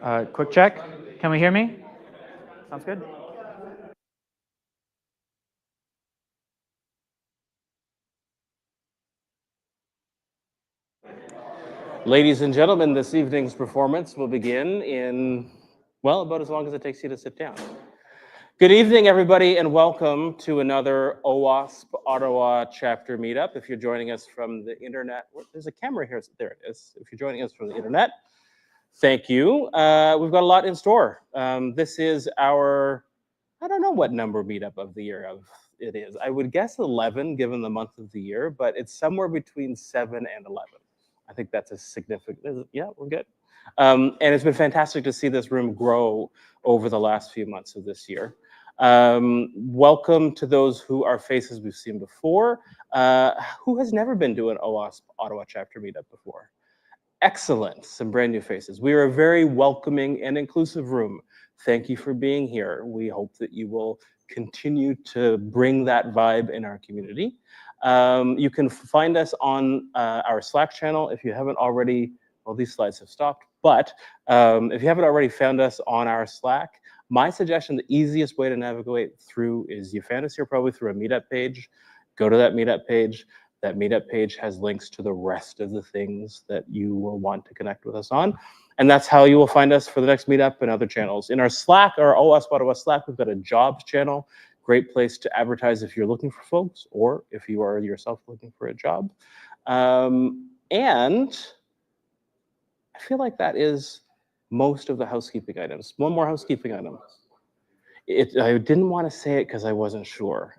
Quick check. Can we hear me? Sounds good. Ladies and gentlemen, this evening's performance will begin in, well, about as long as it takes you to sit down. Good evening, everybody, and welcome to another OWASP Ottawa chapter meetup. If you're joining us from the internet, there's a camera here. There it is. If you're joining us from the internet, thank you. We've got a lot in store. This is our, I don't know what number meetup of the year it is. I would guess 11, given the month of the year, but it's somewhere between 7 and 11. I think that's a significant, yeah, we're good. And it's been fantastic to see this room grow over the last few months of this year. Welcome to those who are faces we've seen before. Who has never been to an OWASP Ottawa chapter meetup before? Excellent, some brand new faces. We are a very welcoming and inclusive room. Thank you for being here. We hope that you will continue to bring that vibe in our community. You can find us on our Slack channel if you haven't already. Well, these slides have stopped, but if you haven't already found us on our Slack, my suggestion, the easiest way to navigate through is you found us here probably through a meetup page. Go to that meetup page. That meetup page has links to the rest of the things that you will want to connect with us on. And that's how you will find us for the next meetup and other channels. In our Slack, our OWASP Ottawa Slack, we've got a jobs channel. Great place to advertise if you're looking for folks or if you are yourself looking for a job. And I feel like that is most of the housekeeping items. One more housekeeping item. I didn't want to say it because I wasn't sure.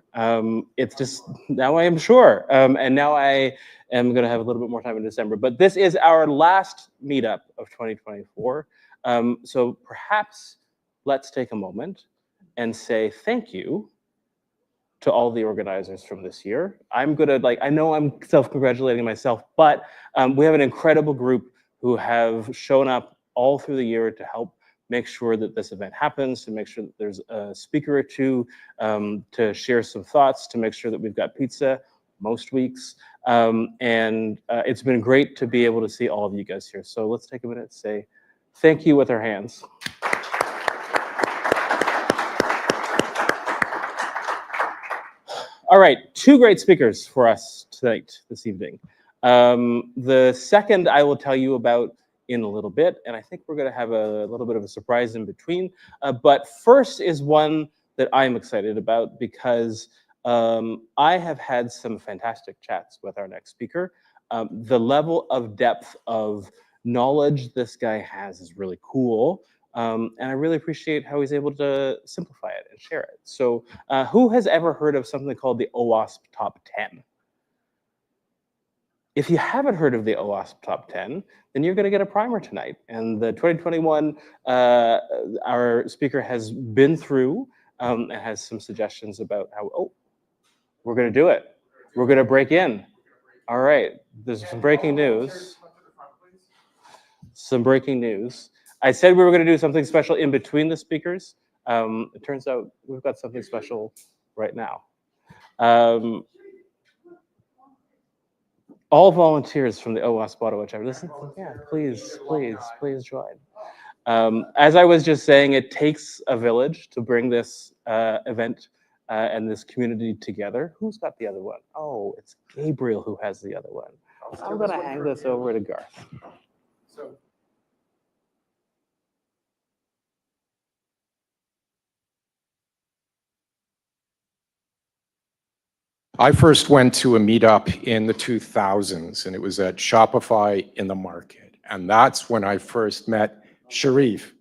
It's just, now I am sure. And now I am going to have a little bit more time in December. But this is our last meetup of 2024. So perhaps let's take a moment and say thank you to all the organizers from this year. I'm going to, I know I'm self-congratulating myself, but we have an incredible group who have shown up all through the year to help make sure that this event happens, to make sure that there's a speaker or two to share some thoughts, to make sure that we've got pizza most weeks. And it's been great to be able to see all of you guys here. So let's take a minute and say thank you with our hands. All right, two great speakers for us tonight, this evening. The second I will tell you about in a little bit, and I think we're going to have a little bit of a surprise in between. But first is one that I'm excited about because I have had some fantastic chats with our next speaker. The level of depth of knowledge this guy has is really cool. And I really appreciate how he's able to simplify it and share it. So who has ever heard of something called the OWASP Top 10? If you haven't heard of the OWASP Top 10, then you're going to get a primer tonight. And the 2021, our speaker has been through and has some suggestions about how, we're going to do it. We're going to break in. All right, there's some breaking news. Some breaking news. I said we were going to do something special in between the speakers. It turns out we've got something special right now. All volunteers from the OWASP Ottawa chapter, listen, yeah, please join. As I was just saying, it takes a village to bring this event and this community together. Who's got the other one? Oh, it's Gabriel who has the other one. I'm going to hang this over to Garth. I first went to a meetup in the 2000s, and it was at Shopify in the market. And that's when I first met Sharif.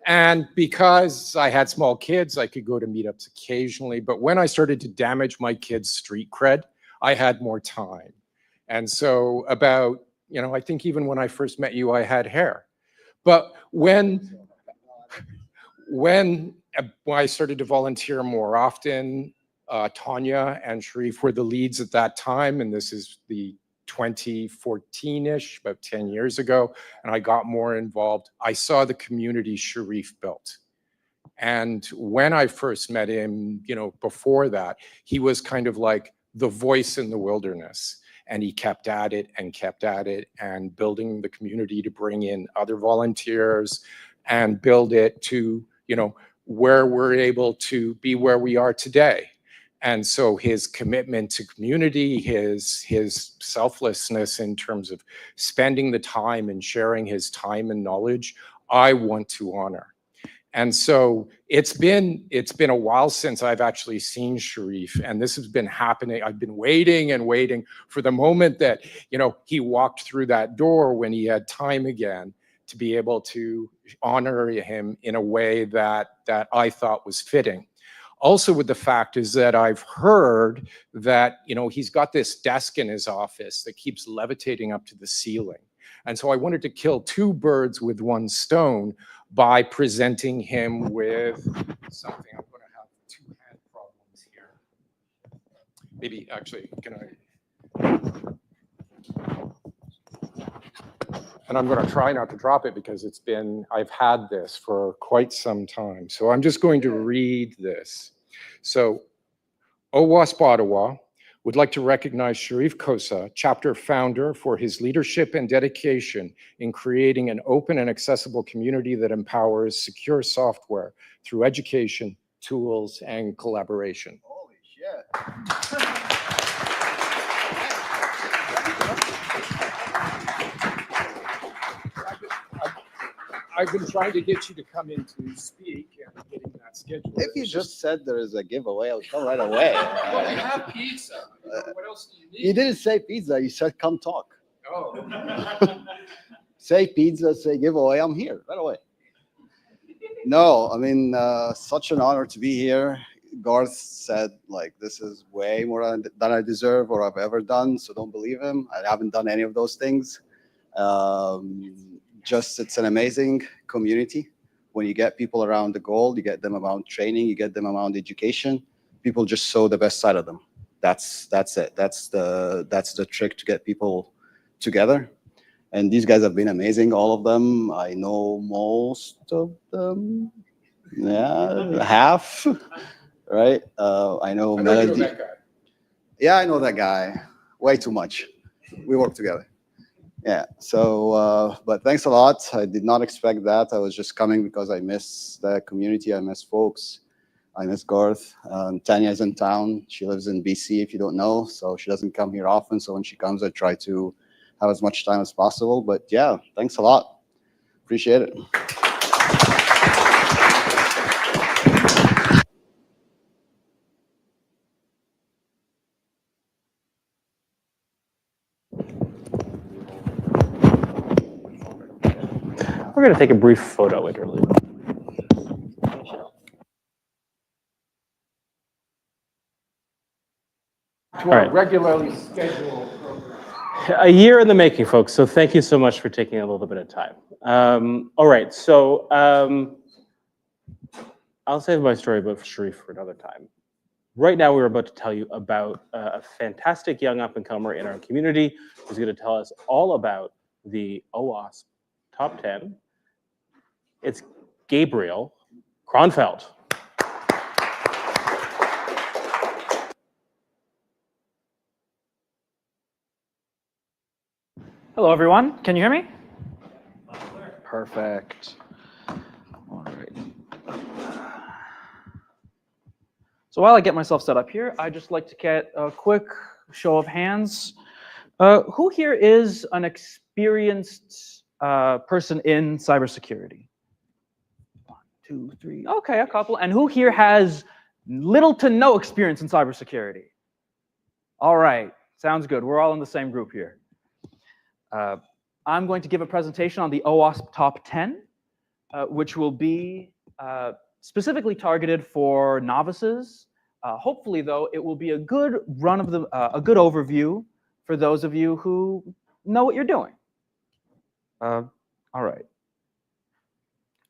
And because I had small kids, I could go to meetups occasionally. But when I started to damage my kids' street cred, I had more time. And so about, I think even when I first met you, I had hair. But when I started to volunteer more often, Tanya and Sharif were the leads at that time, and this is the 2014-ish, about 10 years ago, and I got more involved. I saw the community Sharif built. And when I first met him, before that, he was kind of like the voice in the wilderness. And he kept at it and building the community to bring in other volunteers and build it to, where we're able to be where we are today. And so his commitment to community, his selflessness in terms of spending the time and sharing his time and knowledge, I want to honor. And so it's been a while since I've actually seen Sharif, and this has been happening. I've been waiting and waiting for the moment that, he walked through that door when he had time again to be able to honor him in a way that I thought was fitting. Also with the fact is that I've heard that, he's got this desk in his office that keeps levitating up to the ceiling. And so I wanted to kill two birds with one stone by presenting him with something. I'm going to have two hand problems here. Maybe actually, can I? And I'm going to try not to drop it because I've had this for quite some time. So I'm just going to read this. So OWASP Ottawa would like to recognize Sharif Kosa, chapter founder, for his leadership and dedication in creating an open and accessible community that empowers secure software through education, tools, and collaboration. Holy shit. I've been trying to get you to come in to speak and getting that scheduled. If you just said there is a giveaway, I'll come right away. Well, we have pizza. What else do you need? You didn't say pizza, you said come talk. Oh. Say pizza, say giveaway, I'm here right away. No, I mean, such an honor to be here. Garth said, this is way more than I deserve or I've ever done, so don't believe him. I haven't done any of those things. It's an amazing community. When you get people around the goal, you get them around training, you get them around education, people just show the best side of them. That's it. That's the trick to get people together. And these guys have been amazing, all of them. I know most of them. Yeah, half, right? I know Melody. Yeah, I know that guy. Way too much. We work together. Yeah, so, but thanks a lot. I did not expect that. I was just coming because I miss the community. I miss folks. I miss Garth. Tanya is in town. She lives in BC, if you don't know, so she doesn't come here often. So when she comes, I try to have as much time as possible. But yeah, thanks a lot. Appreciate it. We're going to take a brief photo interlude. To our regularly scheduled program. A year in the making, folks, so thank you so much for taking a little bit of time. All right, so I'll save my story about Sharif for another time. Right now, we're about to tell you about a fantastic young up-and-comer in our community who's going to tell us all about the OWASP Top 10. It's Gabriel Kronfeld. Hello, everyone. Can you hear me? Perfect. All right. So while I get myself set up here, I'd just like to get a quick show of hands. Who here is an experienced person in cybersecurity? 1, 2, 3. Okay, a couple. And who here has little to no experience in cybersecurity? All right, sounds good. We're all in the same group here. I'm going to give a presentation on the OWASP Top 10, which will be specifically targeted for novices. Hopefully, though, it will be a good a good overview for those of you who know what you're doing. All right.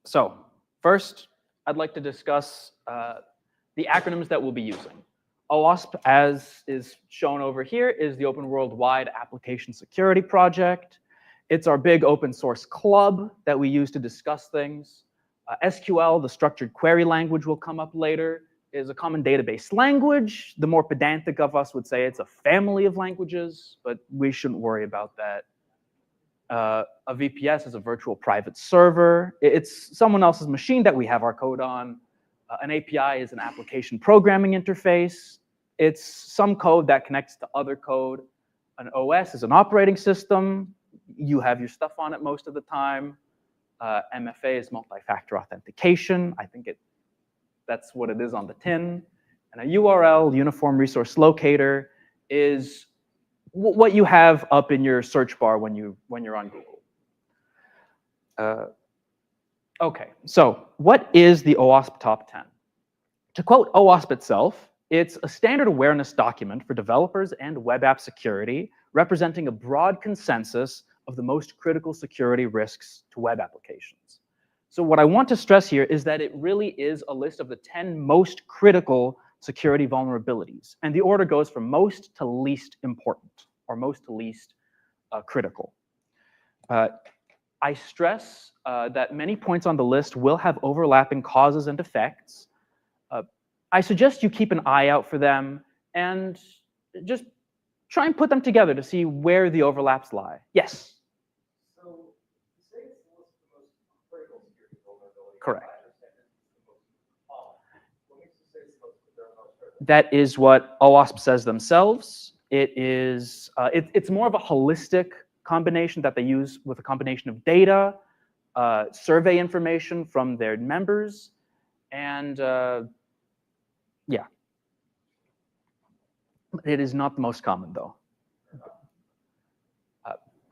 So first, I'd like to discuss the acronyms that we'll be using. OWASP, as is shown over here, is the Open Worldwide Application Security Project. It's our big open source club that we use to discuss things. SQL, the structured query language, will come up later. is a common database language. The more pedantic of us would say it's a family of languages, but we shouldn't worry about that. A VPS is a virtual private server. It's someone else's machine that we have our code on. An API is an application programming interface. It's some code that connects to other code. An OS is an operating system. You have your stuff on it most of the time. MFA is multi-factor authentication. I think that's what it is on the tin. And a URL, Uniform Resource Locator, is what you have up in your search bar when you're on Google. Okay, so what is the OWASP Top 10? To quote OWASP itself, it's a standard awareness document for developers and web app security, representing a broad consensus of the most critical security risks to web applications. So what I want to stress here is that it really is a list of the 10 most critical security vulnerabilities. And the order goes from most to least important, or most to least critical. I stress that many points on the list will have overlapping causes and effects. I suggest you keep an eye out for them and just try and put them together to see where the overlaps lie. Yes? So, you say it's the most critical security vulnerability. Correct. What makes you say it's the most critical? That is what OWASP says themselves. It is, it's more of a holistic combination that they use with a combination of data, survey information from their members, and yeah. It is not the most common, though.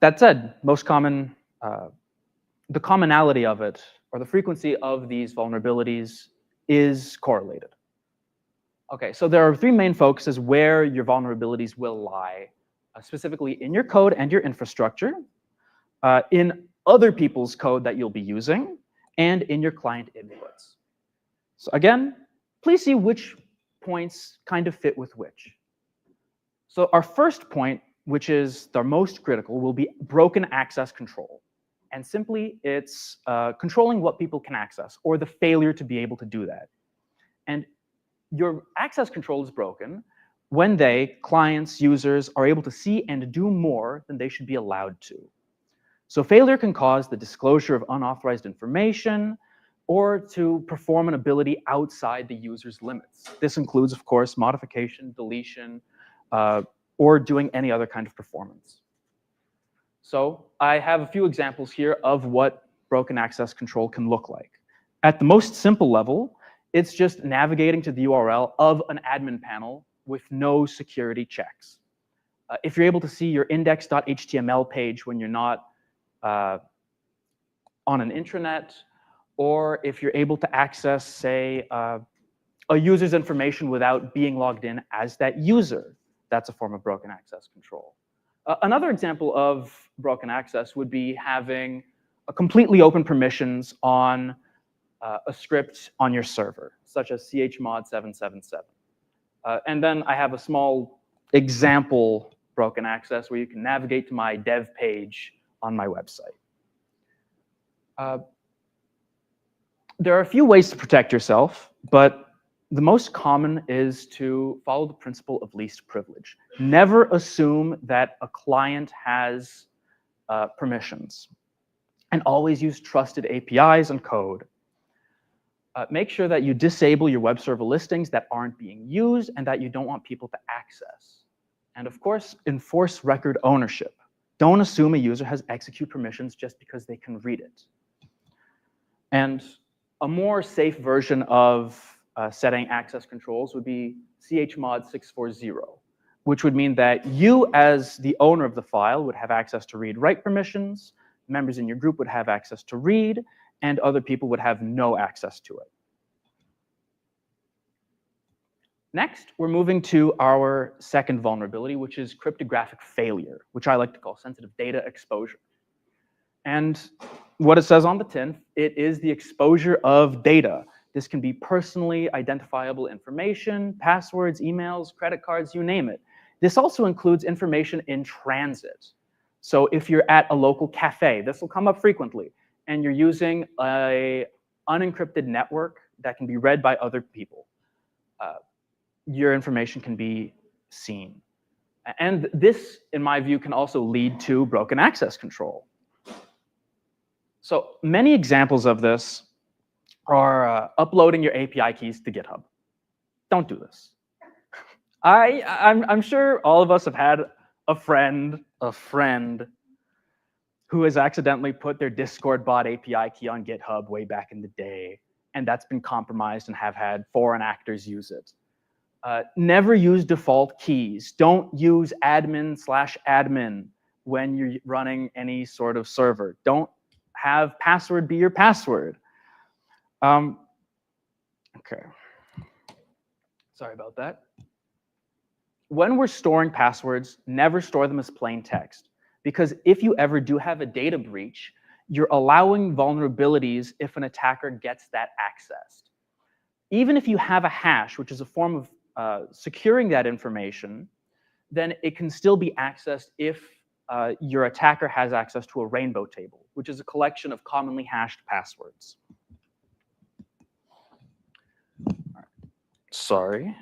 That said, most common, the commonality of it, or the frequency of these vulnerabilities, is correlated. Okay, so there are three main focuses where your vulnerabilities will lie, specifically in your code and your infrastructure, in other people's code that you'll be using, and in your client inputs. So again, please see which points kind of fit with which. So our first point, which is the most critical, will be broken access control. And simply, it's controlling what people can access, or the failure to be able to do that. And your access control is broken when they, clients, users, are able to see and do more than they should be allowed to. So failure can cause the disclosure of unauthorized information, or to perform an ability outside the user's limits. This includes, of course, modification, deletion, or doing any other kind of performance. So I have a few examples here of what broken access control can look like. At the most simple level, it's just navigating to the URL of an admin panel with no security checks. If you're able to see your index.html page when you're not on an intranet, or if you're able to access, say, a user's information without being logged in as that user, that's a form of broken access control. Another example of broken access would be having a completely open permissions on a script on your server, such as chmod 777. And then I have a small example broken access where you can navigate to my dev page on my website. There are a few ways to protect yourself, but the most common is to follow the principle of least privilege. Never assume that a client has permissions, and always use trusted APIs and code. Make sure that you disable your web server listings that aren't being used and that you don't want people to access. And of course, enforce record ownership. Don't assume a user has execute permissions just because they can read it. And a more safe version of setting access controls would be chmod 640, which would mean that you, as the owner of the file, would have access to read-write permissions, members in your group would have access to read, and other people would have no access to it. Next, we're moving to our second vulnerability, which is cryptographic failure, which I like to call sensitive data exposure. And what it says on the tin, it is the exposure of data. This can be personally identifiable information, passwords, emails, credit cards, you name it. This also includes information in transit. So if you're at a local cafe, this will come up frequently, and you're using an unencrypted network that can be read by other people. your information can be seen. And this, in my view, can also lead to broken access control. So many examples of this are uploading your API keys to GitHub. Don't do this. I'm sure all of us have had a friend who has accidentally put their Discord bot API key on GitHub way back in the day, and that's been compromised and have had foreign actors use it. Never use default keys. Don't use admin/admin when you're running any sort of server. Don't have password be your password. Okay. Sorry about that. When we're storing passwords, never store them as plain text, because if you ever do have a data breach, you're allowing vulnerabilities if an attacker gets that accessed. Even if you have a hash, which is a form of securing that information, then it can still be accessed if your attacker has access to a rainbow table, which is a collection of commonly hashed passwords. Sorry.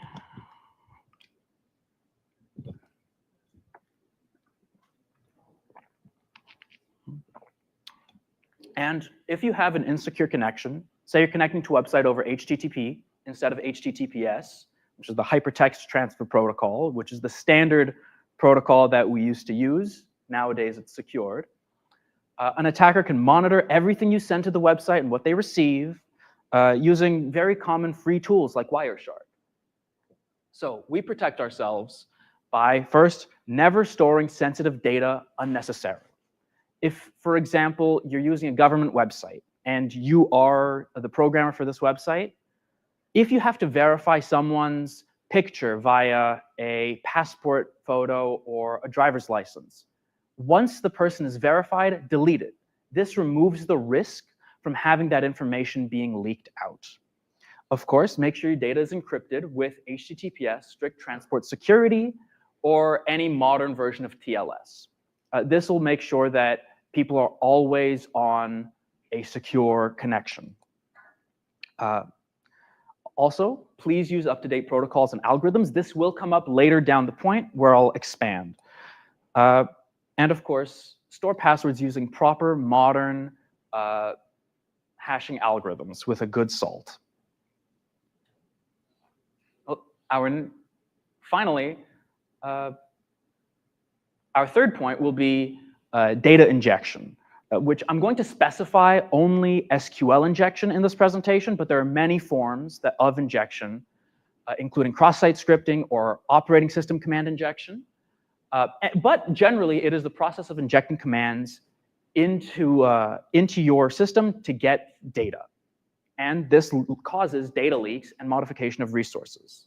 And if you have an insecure connection, say you're connecting to a website over HTTP instead of HTTPS, which is the hypertext transfer protocol, which is the standard protocol that we used to use. Nowadays, it's secured. An attacker can monitor everything you send to the website and what they receive using very common free tools like Wireshark. So we protect ourselves by, first, never storing sensitive data unnecessarily. If, for example, you're using a government website and you are the programmer for this website, if you have to verify someone's picture via a passport photo or a driver's license, once the person is verified, delete it. This removes the risk from having that information being leaked out. Of course, make sure your data is encrypted with HTTPS, strict transport security, or any modern version of TLS. This will make sure that people are always on a secure connection. Also, please use up-to-date protocols and algorithms. This will come up later down the point where I'll expand. And of course, store passwords using proper modern hashing algorithms with a good salt. Finally, our third point will be data injection, which I'm going to specify only SQL injection in this presentation, but there are many forms of injection, including cross-site scripting or operating system command injection. But generally, it is the process of injecting commands into your system to get data. And this causes data leaks and modification of resources.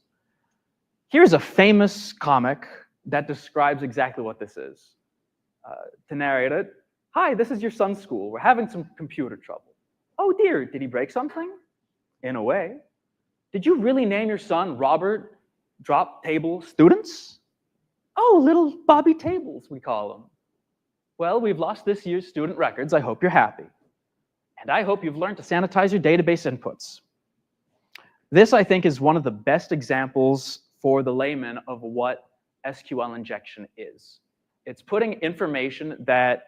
Here's a famous comic that describes exactly what this is. To narrate it, hi, this is your son's school. We're having some computer trouble. Oh dear, did he break something? In a way. Did you really name your son Robert Drop Table Students? Oh, little Bobby Tables, we call him. Well, we've lost this year's student records. I hope you're happy. And I hope you've learned to sanitize your database inputs. This, I think, is one of the best examples for the layman of what SQL injection is. It's putting information that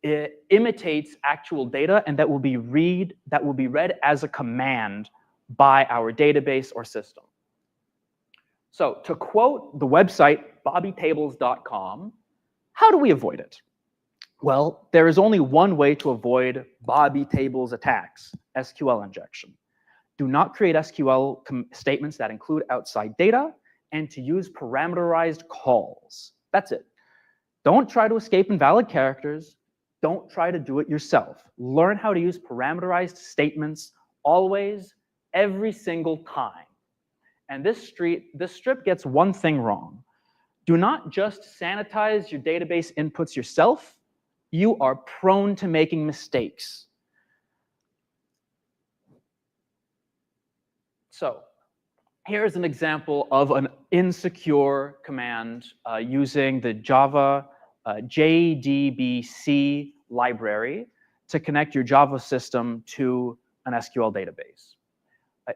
it imitates actual data and that will be read as a command by our database or system. So to quote the website bobbytables.com, how do we avoid it? Well, there is only one way to avoid Bobby Tables attacks: SQL injection. Do not create SQL statements that include outside data, and to use parameterized calls. That's it. Don't try to escape invalid characters. Don't try to do it yourself. Learn how to use parameterized statements always, every single time. And this strip gets one thing wrong. Do not just sanitize your database inputs yourself. You are prone to making mistakes. So here's an example of an insecure command using the Java JDBC library to connect your Java system to an SQL database.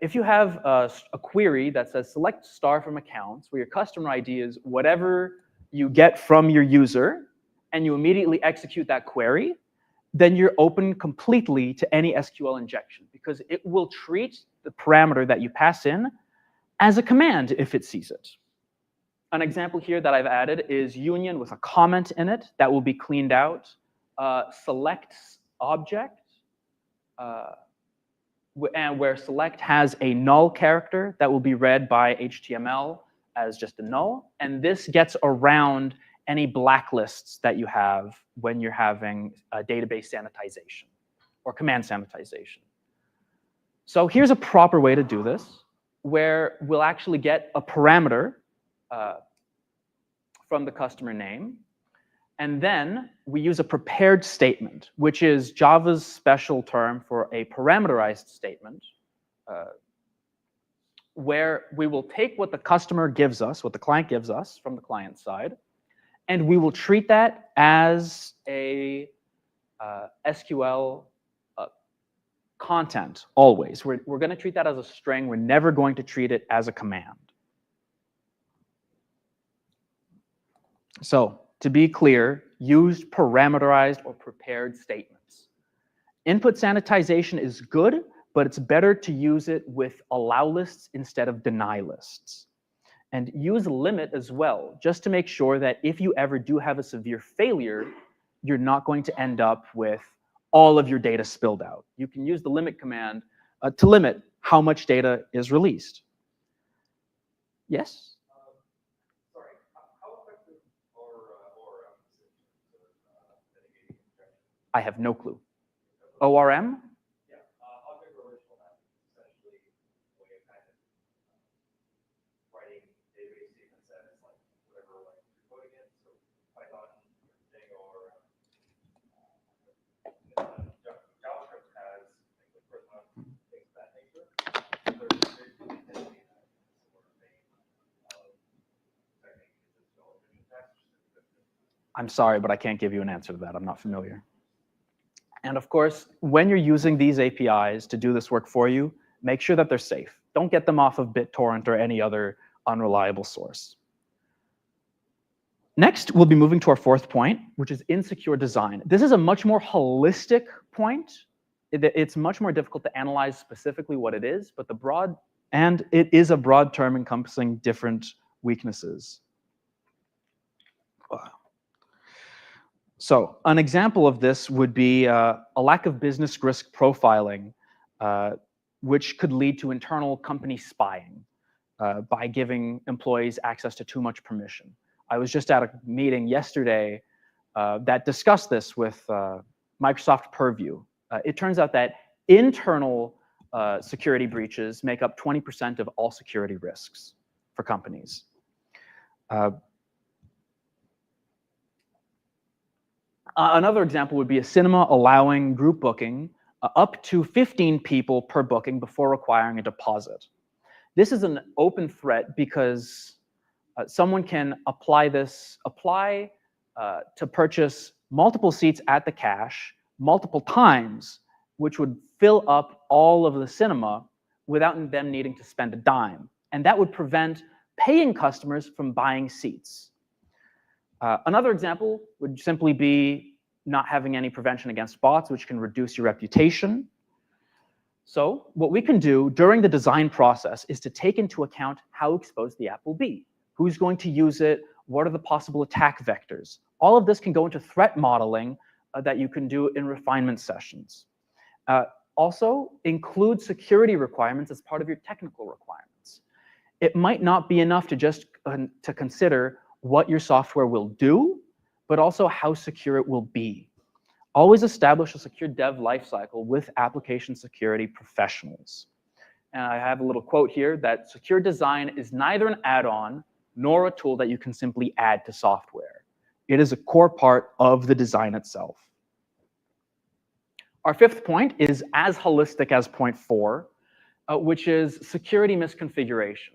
If you have a query that says select star from accounts, where your customer ID is whatever you get from your user, and you immediately execute that query, then you're open completely to any SQL injection, because it will treat the parameter that you pass in as a command if it sees it. An example here that I've added is union with a comment in it that will be cleaned out. Selects object, and where select has a null character that will be read by HTML as just a null. And this gets around any blacklists that you have when you're having a database sanitization or command sanitization. So here's a proper way to do this, where we'll actually get a parameter from the customer name. And then we use a prepared statement, which is Java's special term for a parameterized statement, where we will take what the customer gives us, what the client gives us from the client side, and we will treat that as a SQL content always. We're going to treat that as a string. We're never going to treat it as a command. So to be clear, use parameterized or prepared statements. Input sanitization is good, but it's better to use it with allow lists instead of deny lists. And use limit as well, just to make sure that if you ever do have a severe failure, you're not going to end up with all of your data spilled out. You can use the limit command to limit how much data is released. Yes? Sorry, how effective are ORMs in terms of mitigating injection? I have no clue. ORM? Yeah, object relational mapping is essentially a way of kind of writing database statements that is like whatever language you're coding in. So Python, Django, or JavaScript has things like Prisma, things of that nature. So there's really similar vein of technique is well efficient text. I'm sorry, but I can't give you an answer to that. I'm not familiar. And of course, when you're using these APIs to do this work for you, make sure that they're safe. Don't get them off of BitTorrent or any other unreliable source. Next, we'll be moving to our fourth point, which is insecure design. This is a much more holistic point. It's much more difficult to analyze specifically what it is, but it is a broad term encompassing different weaknesses. So an example of this would be a lack of business risk profiling, which could lead to internal company spying by giving employees access to too much permission. I was just at a meeting yesterday that discussed this with Microsoft Purview. It turns out that internal security breaches make up 20% of all security risks for companies. Another example would be a cinema allowing group booking up to 15 people per booking before requiring a deposit. This is an open threat because someone can apply to purchase multiple seats at the cash multiple times, which would fill up all of the cinema without them needing to spend a dime. And that would prevent paying customers from buying seats. Another example would simply be not having any prevention against bots, which can reduce your reputation. So what we can do during the design process is to take into account how exposed the app will be. Who's going to use it? What are the possible attack vectors? All of this can go into threat modeling that you can do in refinement sessions. Also, include security requirements as part of your technical requirements. It might not be enough to just to consider what your software will do, but also how secure it will be. Always establish a secure dev lifecycle with application security professionals. And I have a little quote here that secure design is neither an add-on nor a tool that you can simply add to software. It is a core part of the design itself. Our fifth point is as holistic as point 4, which is security misconfiguration.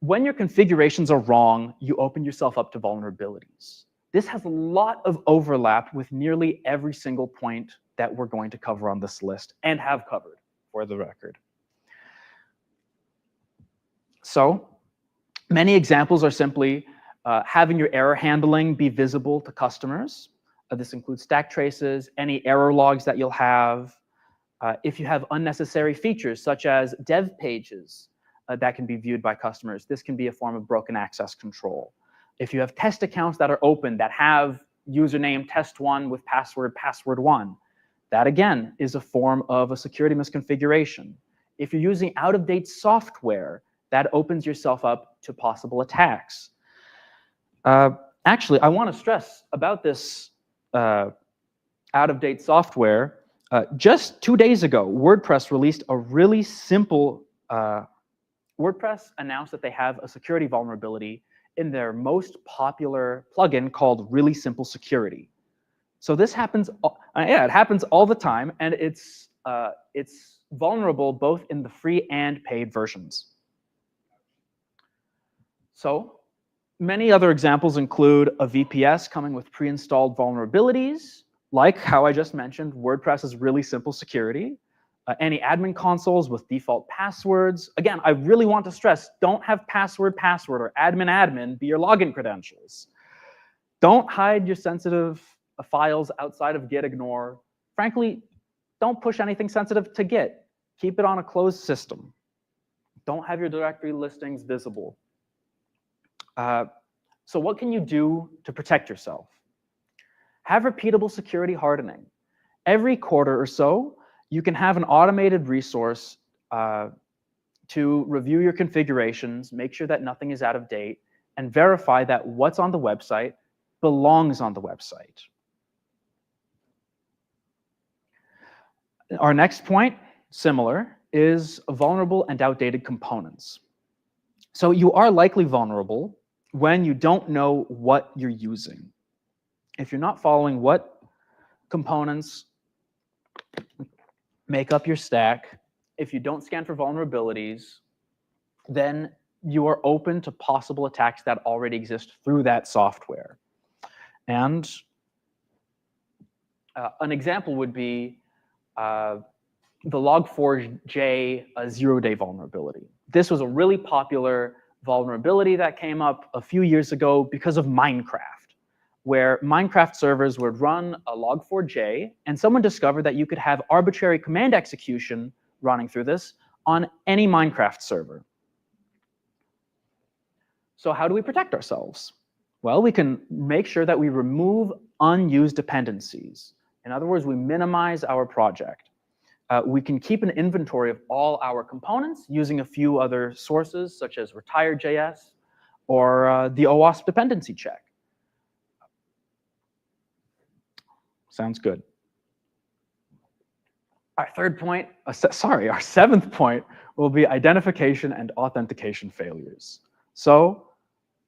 When your configurations are wrong, you open yourself up to vulnerabilities. This has a lot of overlap with nearly every single point that we're going to cover on this list and have covered, for the record. So many examples are simply having your error handling be visible to customers. This includes stack traces, any error logs that you'll have. If you have unnecessary features such as dev pages that can be viewed by customers, this can be a form of broken access control. If you have test accounts that are open that have username test1 with password password1, that again is a form of a security misconfiguration. If you're using out-of-date software, that opens yourself up to possible attacks. Actually, I want to stress about this out-of-date software. Just 2 days ago, WordPress released a really simple, WordPress announced that they have a security vulnerability in their most popular plugin called Really Simple Security. So this happens, yeah, it happens all the time, and it's vulnerable both in the free and paid versions. So many other examples include a VPS coming with pre-installed vulnerabilities, like how I just mentioned, WordPress's Really Simple Security, any admin consoles with default passwords. Again, I really want to stress, don't have password or admin be your login credentials. Don't hide your sensitive files outside of Git ignore. Frankly, don't push anything sensitive to Git. Keep it on a closed system. Don't have your directory listings visible. So what can you do to protect yourself? Have repeatable security hardening. Every quarter or so, you can have an automated resource to review your configurations, make sure that nothing is out of date, and verify that what's on the website belongs on the website. Our next point, similar, is vulnerable and outdated components. So you are likely vulnerable when you don't know what you're using. If you're not following what components make up your stack, if you don't scan for vulnerabilities, then you are open to possible attacks that already exist through that software. And an example would be the Log4j zero-day vulnerability. This was a really popular vulnerability that came up a few years ago because of Minecraft, where Minecraft servers would run a Log4j, and someone discovered that you could have arbitrary command execution running through this on any Minecraft server. So how do we protect ourselves? Well, we can make sure that we remove unused dependencies. In other words, we minimize our project. We can keep an inventory of all our components using a few other sources, such as retire.js or the OWASP dependency check. Sounds good. Our seventh point will be identification and authentication failures. So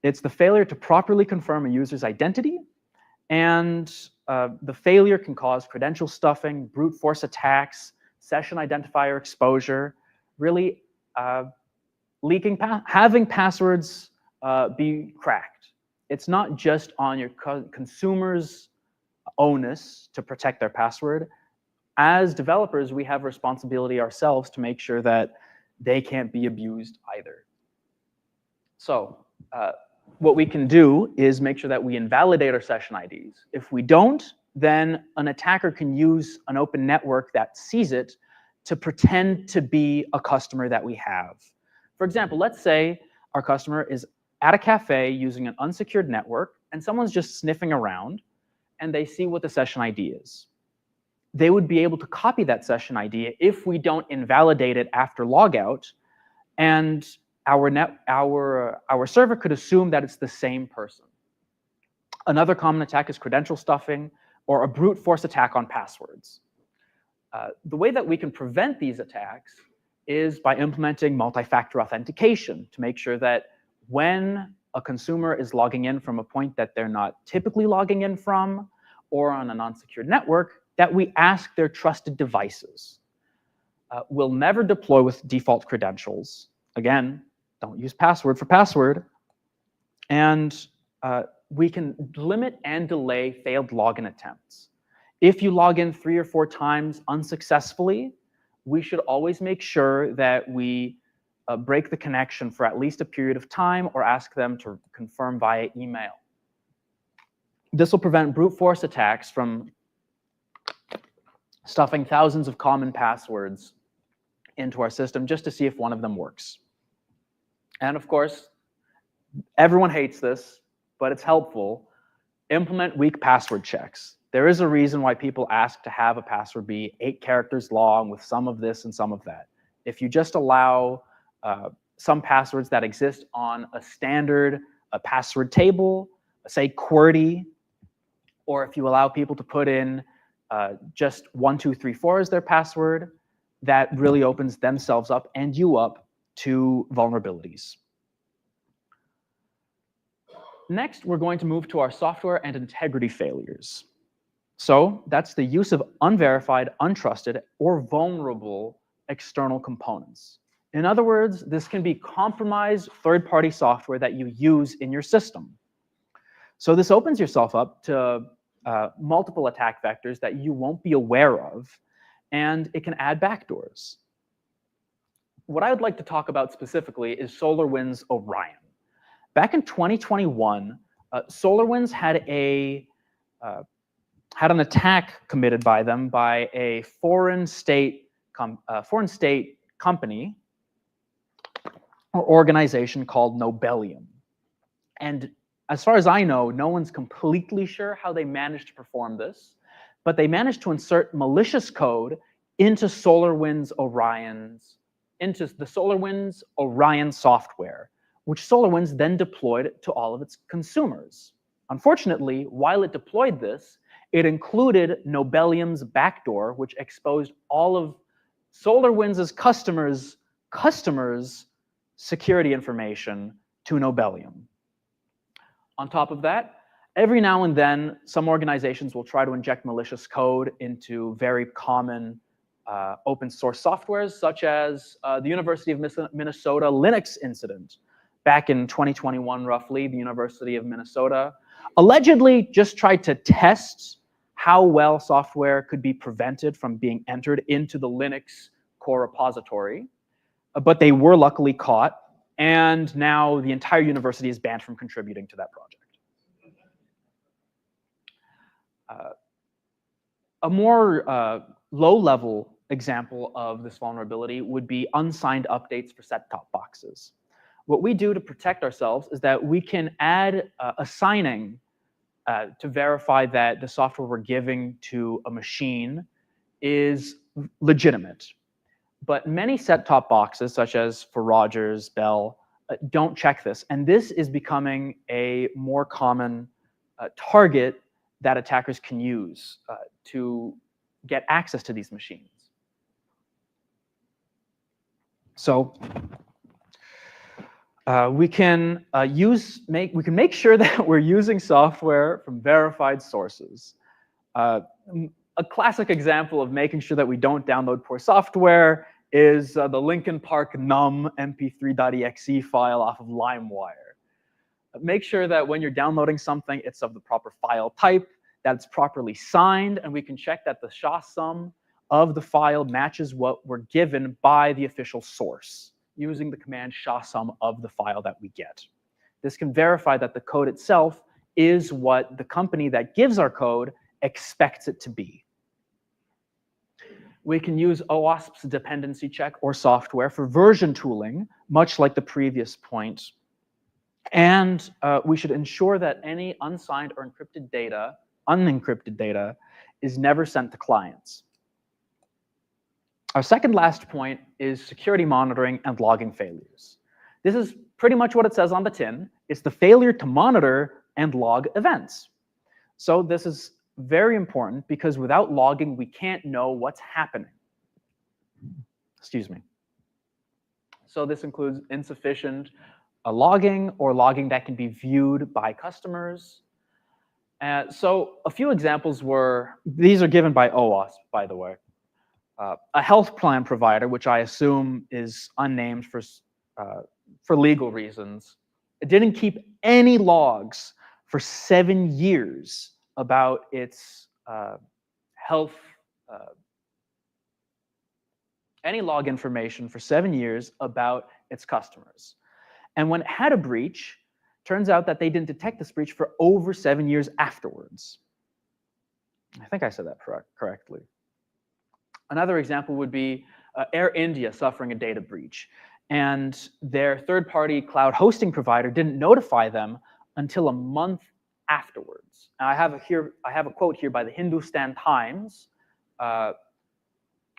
it's the failure to properly confirm a user's identity, and the failure can cause credential stuffing, brute force attacks, session identifier exposure, really having passwords be cracked. It's not just on your consumer's onus to protect their password. As developers, we have responsibility ourselves to make sure that they can't be abused either. So what we can do is make sure that we invalidate our session IDs. If we don't, then an attacker can use an open network that sees it to pretend to be a customer that we have. For example, let's say our customer is at a cafe using an unsecured network, and someone's just sniffing around, and they see what the session ID is. They would be able to copy that session ID if we don't invalidate it after logout, and our server could assume that it's the same person. Another common attack is credential stuffing or a brute force attack on passwords. The way that we can prevent these attacks is by implementing multi-factor authentication to make sure that when a consumer is logging in from a point that they're not typically logging in from, or on an unsecured network, that we ask their trusted devices. We'll never deploy with default credentials. Again, don't use password for password. And we can limit and delay failed login attempts. If you log in 3 or 4 times unsuccessfully, we should always make sure that we break the connection for at least a period of time, or ask them to confirm via email. This will prevent brute force attacks from stuffing thousands of common passwords into our system just to see if one of them works. And of course, everyone hates this, but it's helpful. Implement weak password checks. There is a reason why people ask to have a password be 8 characters long with some of this and some of that. If you just allow some passwords that exist on a standard password table, say QWERTY, or if you allow people to put in just 1, 2, 3, 4 as their password, that really opens themselves up and you up to vulnerabilities. Next, we're going to move to our software and integrity failures. So that's the use of unverified, untrusted, or vulnerable external components. In other words, this can be compromised third-party software that you use in your system. So this opens yourself up to multiple attack vectors that you won't be aware of, and it can add backdoors. What I would like to talk about specifically is SolarWinds Orion. Back in 2021, SolarWinds had an attack committed by them by a foreign state company or organization called Nobelium. And as far as I know, no one's completely sure how they managed to perform this, but they managed to insert malicious code into the SolarWinds Orion software, which SolarWinds then deployed to all of its consumers. Unfortunately, while it deployed this, it included Nobelium's backdoor, which exposed all of SolarWinds' customers' security information to Nobelium. On top of that, every now and then, some organizations will try to inject malicious code into very common open source softwares, such as the University of Minnesota Linux incident. Back in 2021, roughly, the University of Minnesota allegedly just tried to test how well software could be prevented from being entered into the Linux core repository, but they were luckily caught, and now the entire university is banned from contributing to that project. A more low-level example of this vulnerability would be unsigned updates for set-top boxes. What we do to protect ourselves is that we can add a signing to verify that the software we're giving to a machine is legitimate. But many set-top boxes, such as for Rogers, Bell, don't check this. And this is becoming a more common target that attackers can use to get access to these machines. So we can make sure that we're using software from verified sources. A classic example of making sure that we don't download poor software is the Linkin Park num mp3.exe file off of LimeWire. Make sure that when you're downloading something, it's of the proper file type, that it's properly signed, and we can check that the SHA-SUM of the file matches what we're given by the official source, using the command SHA-SUM of the file that we get. This can verify that the code itself is what the company that gives our code expects it to be. We can use OWASP's dependency check or software for version tooling, much like the previous point. And we should ensure that any unsigned or unencrypted data is never sent to clients. Our second last point is security monitoring and logging failures. This is pretty much what it says on the tin. It's the failure to monitor and log events. So this is very important because without logging, we can't know what's happening. Excuse me. So this includes insufficient logging or logging that can be viewed by customers. So a few examples these are given by OWASP, by the way. A health plan provider, which I assume is unnamed for legal reasons, it didn't keep any logs for 7 years about its health, any log information for 7 years about its customers. And when it had a breach, turns out that they didn't detect this breach for over 7 years afterwards. I think I said that correctly. Another example would be Air India suffering a data breach, and their third-party cloud hosting provider didn't notify them until a month afterwards. Now, I have a quote here by the Hindustan Times.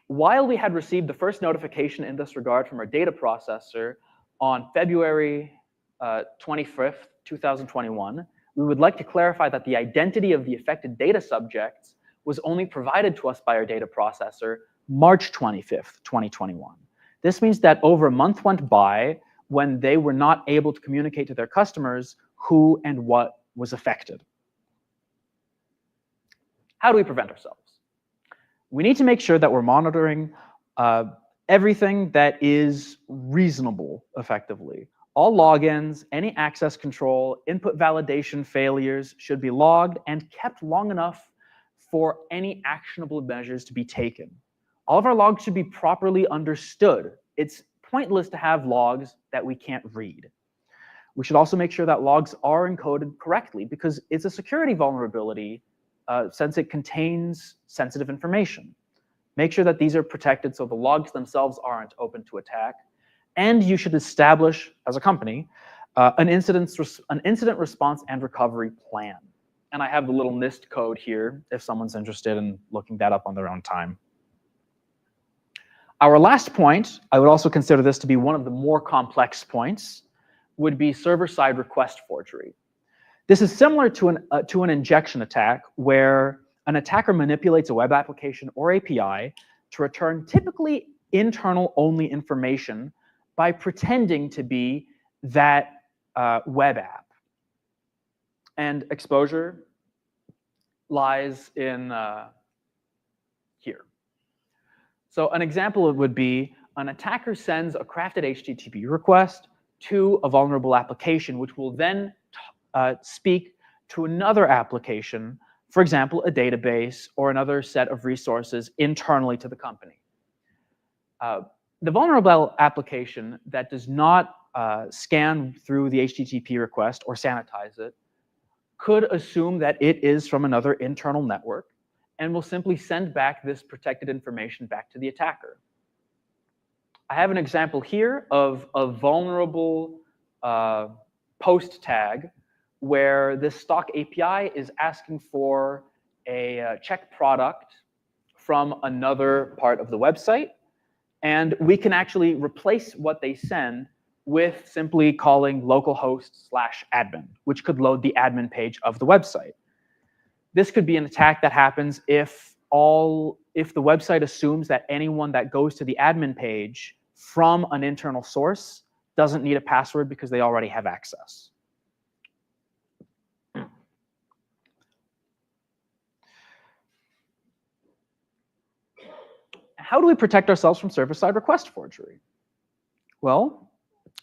While we had received the first notification in this regard from our data processor on February 25th, 2021, we would like to clarify that the identity of the affected data subjects was only provided to us by our data processor March 25th, 2021. This means that over a month went by when they were not able to communicate to their customers who and what was affected. How do we prevent ourselves? We need to make sure that we're monitoring everything that is reasonable effectively. All logins, any access control, input validation failures should be logged and kept long enough for any actionable measures to be taken. All of our logs should be properly understood. It's pointless to have logs that we can't read. We should also make sure that logs are encoded correctly because it's a security vulnerability since it contains sensitive information. Make sure that these are protected so the logs themselves aren't open to attack. And you should establish, as a company, an incident response and recovery plan. And I have the little NIST code here if someone's interested in looking that up on their own time. Our last point, I would also consider this to be one of the more complex points, would be server-side request forgery. This is similar to an injection attack where an attacker manipulates a web application or API to return typically internal-only information by pretending to be that web app. And exposure lies in here. So an example would be an attacker sends a crafted HTTP request to a vulnerable application, which will then speak to another application, for example, a database or another set of resources internally to the company. The vulnerable application that does not scan through the HTTP request or sanitize it could assume that it is from another internal network and will simply send back this protected information back to the attacker. I have an example here of a vulnerable post tag where this stock API is asking for a check product from another part of the website. And we can actually replace what they send with simply calling localhost/admin, which could load the admin page of the website. This could be an attack that happens if the website assumes that anyone that goes to the admin page from an internal source doesn't need a password because they already have access. How do we protect ourselves from server-side request forgery? Well,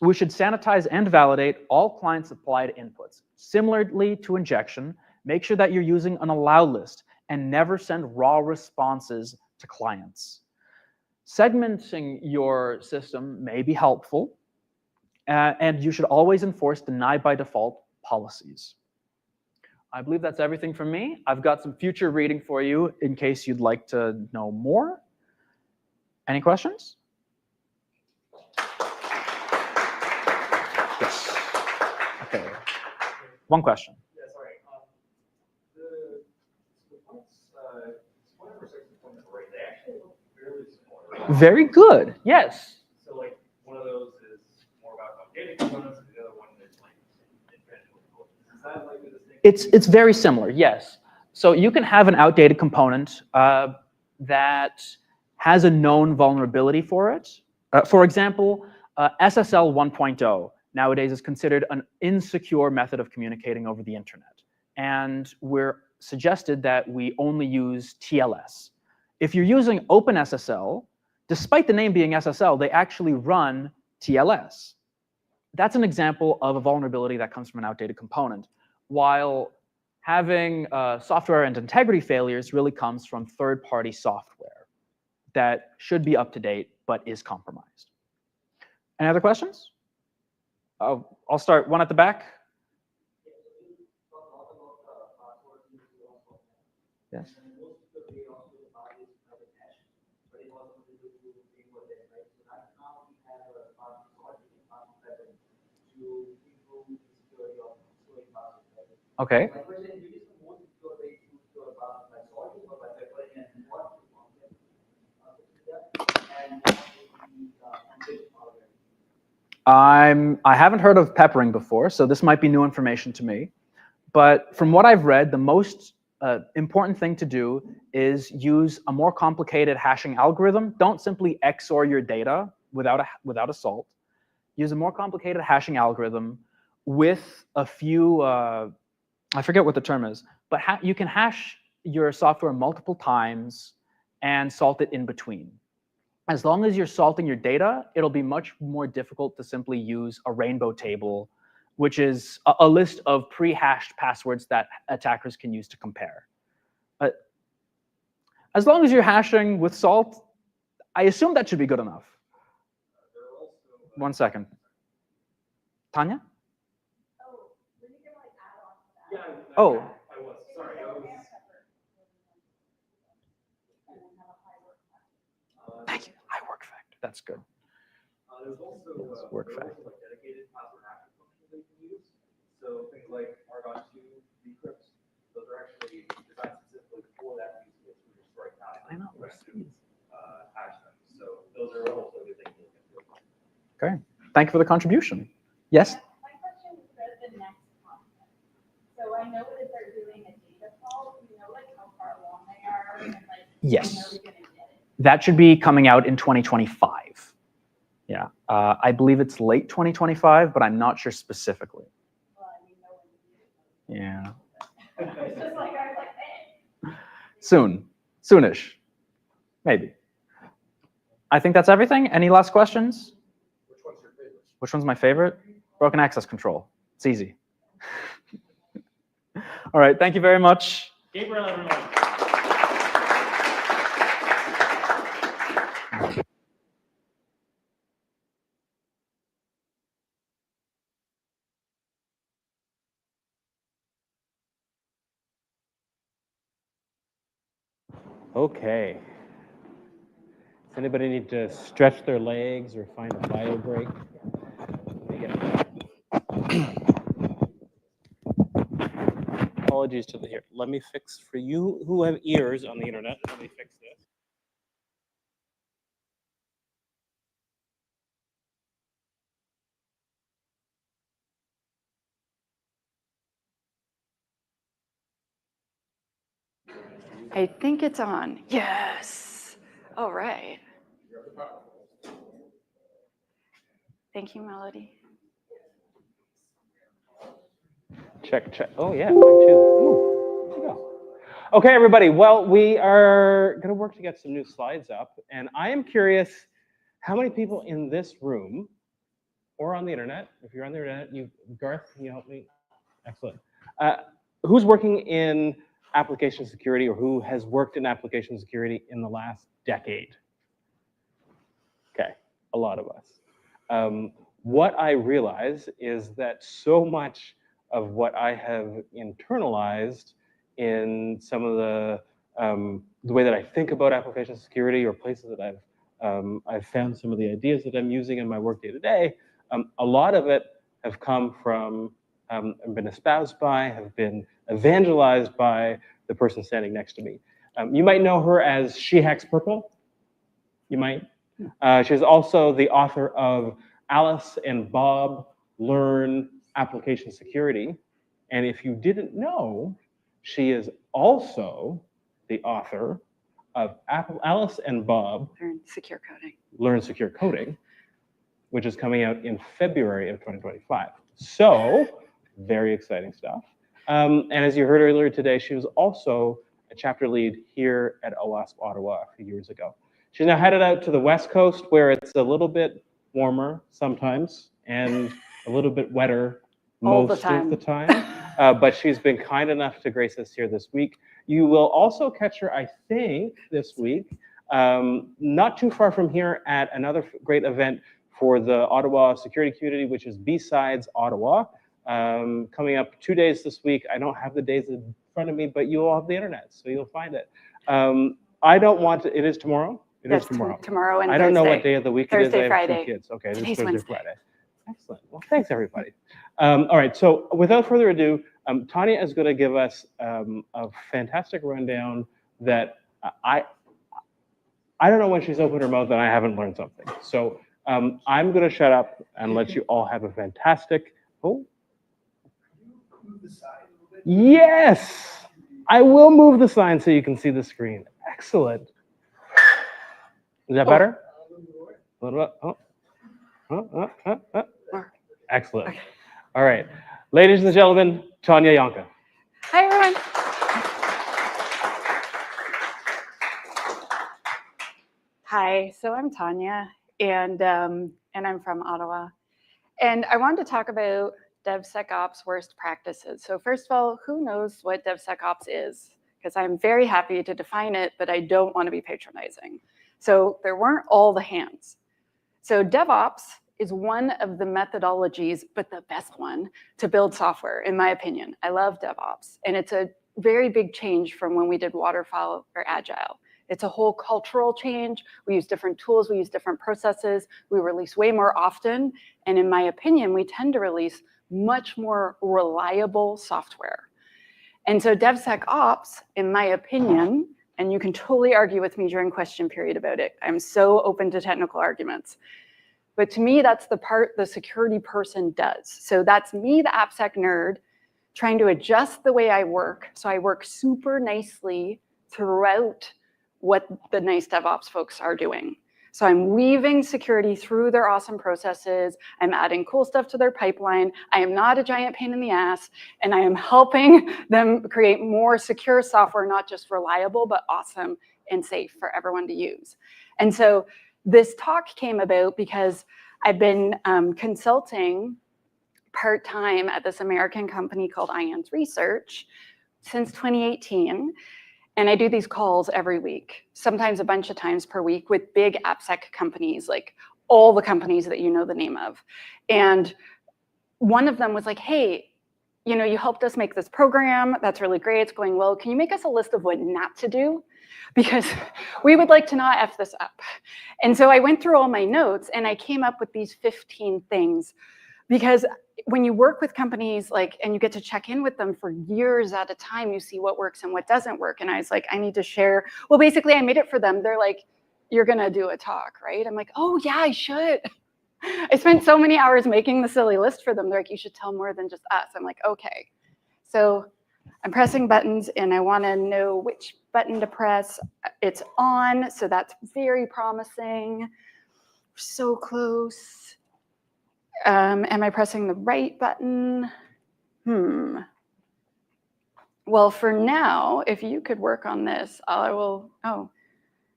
we should sanitize and validate all client-supplied inputs. Similarly to injection, make sure that you're using an allow list and never send raw responses to clients. Segmenting your system may be helpful, and you should always enforce deny by default policies. I believe that's everything from me. I've got some future reading for you in case you'd like to know more. Any questions? Yes. Okay. One question. Yeah, sorry. The points, 26 and 23, they actually look fairly similar. Very good. Yes. So, like, one of those is more about outdated components, and the other one is like intangible components. Is that like the distinction? It's very similar. Yes. So you can have an outdated component that has a known vulnerability for it. For example, SSL 1.0 nowadays is considered an insecure method of communicating over the internet. And we're suggested that we only use TLS. If you're using OpenSSL, despite the name being SSL, they actually run TLS. That's an example of a vulnerability that comes from an outdated component, while having software and integrity failures really comes from third-party software that should be up to date but is compromised. Any other questions? I'll start one at the back. Yes. Okay. I haven't heard of peppering before, so this might be new information to me. But from what I've read, the most important thing to do is use a more complicated hashing algorithm. Don't simply XOR your data without a salt. Use a more complicated hashing algorithm with a few, I forget what the term is, but you can hash your software multiple times and salt it in between. As long as you're salting your data, it'll be much more difficult to simply use a rainbow table, which is a list of pre-hashed passwords that attackers can use to compare. As long as you're hashing with salt, I assume that should be good enough. 1 second. Tanya? Oh. Thank you. Work fact. That's good. There's also work fact. like dedicated password hashing functions they can use. So things like R.2 decrypts, those are actually designed specifically for that use case for destroying time. I know. Hash them. So those are also good things to look into. Okay. Thank you for the contribution. Yes? My question is for the next conference. So I know that they're doing a data call. Do you know like how far along they are and like Yes. when are we gonna get it? That should be coming out in 2025. Yeah. I believe it's late 2025, but I'm not sure specifically. Well, I mean, no one Yeah. It's just like I was like, hey. Soon. Soonish. Maybe. I think that's everything. Any last questions? Which one's your favorite? Which one's my favorite? Broken access control. It's easy. All right. Thank you very much. Gabriel, everyone. Okay. Does anybody need to stretch their legs or find a bio break? Apologies to the here. Let me fix for you who have ears on the internet. Let me fix this. I think it's on. Yes. All right. Thank you, Melody. Check, check. Oh, yeah, mine too. Ooh, there you go. Okay, everybody. Well, we are going to work to get some new slides up. And I am curious how many people in this room or on the internet, if you're on the internet, Garth, can you help me? Excellent. Who's working in application security or who has worked in application security in the last decade? Okay, a lot of us. What I realize is that so much of what I have internalized in some of the way that I think about application security or places that I've found some of the ideas that I'm using in my work day to day, a lot of it have come from, have been espoused by, have been evangelized by the person standing next to me. You might know her as She Hacks Purple. You might. She's also the author of Alice and Bob Learn Application Security. And if you didn't know, she is also the author of Alice and Bob Learn secure coding. Learn Secure Coding, which is coming out in February of 2025. So, very exciting stuff. And as you heard earlier today, she was also a chapter lead here at OWASP Ottawa a few years ago. She's now headed out to the West Coast where it's a little bit warmer sometimes and a little bit wetter most of the time. But she's been kind enough to grace us here this week. You will also catch her, I think, this week, not too far from here at another great event for the Ottawa security community, which is B-Sides Ottawa. Coming up 2 days this week. I don't have the days in front of me, but you all have the internet, so you'll find it. I don't want to, it is tomorrow? It is tomorrow. Tomorrow and I don't know what Thursday. day of the week Thursday, it is. I have Friday. 2 kids. Okay, it is Today's Thursday, Wednesday. Friday. Excellent. Well, thanks everybody. All right, so without further ado, Tanya is going to give us a fantastic rundown that I don't know when she's opened her mouth and I haven't learned something. So I'm going to shut up and let you all have a fantastic. Oh. Yes, I will move the sign so you can see the screen. Excellent. Is that better? A little bit. Excellent. Okay. All right, ladies and gentlemen, Tanya Janca. Hi, everyone. Hi, so I'm Tanya, and I'm from Ottawa. And I wanted to talk about DevSecOps worst practices. So first of all, who knows what DevSecOps is? Because I'm very happy to define it, but I don't want to be patronizing. So there weren't all the hands. So DevOps is one of the methodologies, but the best one, to build software, in my opinion. I love DevOps, and it's a very big change from when we did waterfall or agile. It's a whole cultural change. We use different tools, we use different processes, we release way more often, and in my opinion, we tend to release much more reliable software. And so DevSecOps, in my opinion, and you can totally argue with me during question period about it. I'm so open to technical arguments. But to me, that's the part the security person does. So that's me, the AppSec nerd, trying to adjust the way I work. So I work super nicely throughout what the nice DevOps folks are doing. So I'm weaving security through their awesome processes. I'm adding cool stuff to their pipeline. I am not a giant pain in the ass, and I am helping them create more secure software, not just reliable, but awesome and safe for everyone to use. And so this talk came about because I've been consulting part-time at this American company called IANS Research since 2018. And I do these calls every week, sometimes a bunch of times per week with big AppSec companies, like all the companies that you know the name of. And one of them was like, hey, you know, you helped us make this program. That's really great. It's going well. Can you make us a list of what not to do? Because we would like to not F this up. And so I went through all my notes and I came up with these 15 things. Because when you work with companies and you get to check in with them for years at a time, you see what works and what doesn't work. And I was like, I need to share. Well, basically I made it for them. They're like, you're gonna do a talk, right? I'm like, oh yeah, I should. I spent so many hours making the silly list for them. They're like, you should tell more than just us. I'm like, okay. So I'm pressing buttons and I wanna know which button to press. It's on, so that's very promising. So close. Am I pressing the right button? Well, for now, if you could work on this, I will, oh,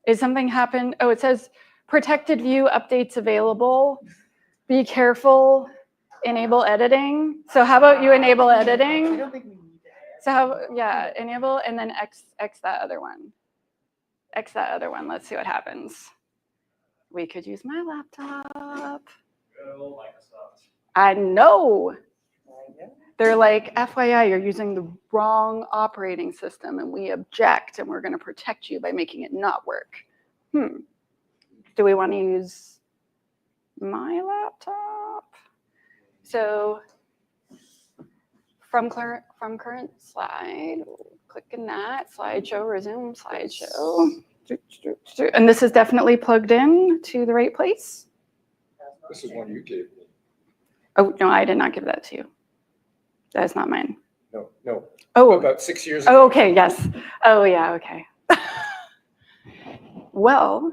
is something happened? Oh, it says protected view updates available. Be careful, enable editing. So how about you enable editing? I don't think we need that. So how, yeah, enable and then X that other one. X that other one, let's see what happens. We could use my laptop. I know. They're like, FYI, you're using the wrong operating system and we object and we're going to protect you by making it not work. Do we want to use my laptop? So from current slide, click in that, slideshow, resume slideshow. And this is definitely plugged in to the right place. This is one you gave me. Oh, no, I did not give that to you. That is not mine. No. Oh. About 6 years ago. Oh, okay, yes. Oh, yeah, okay. Well,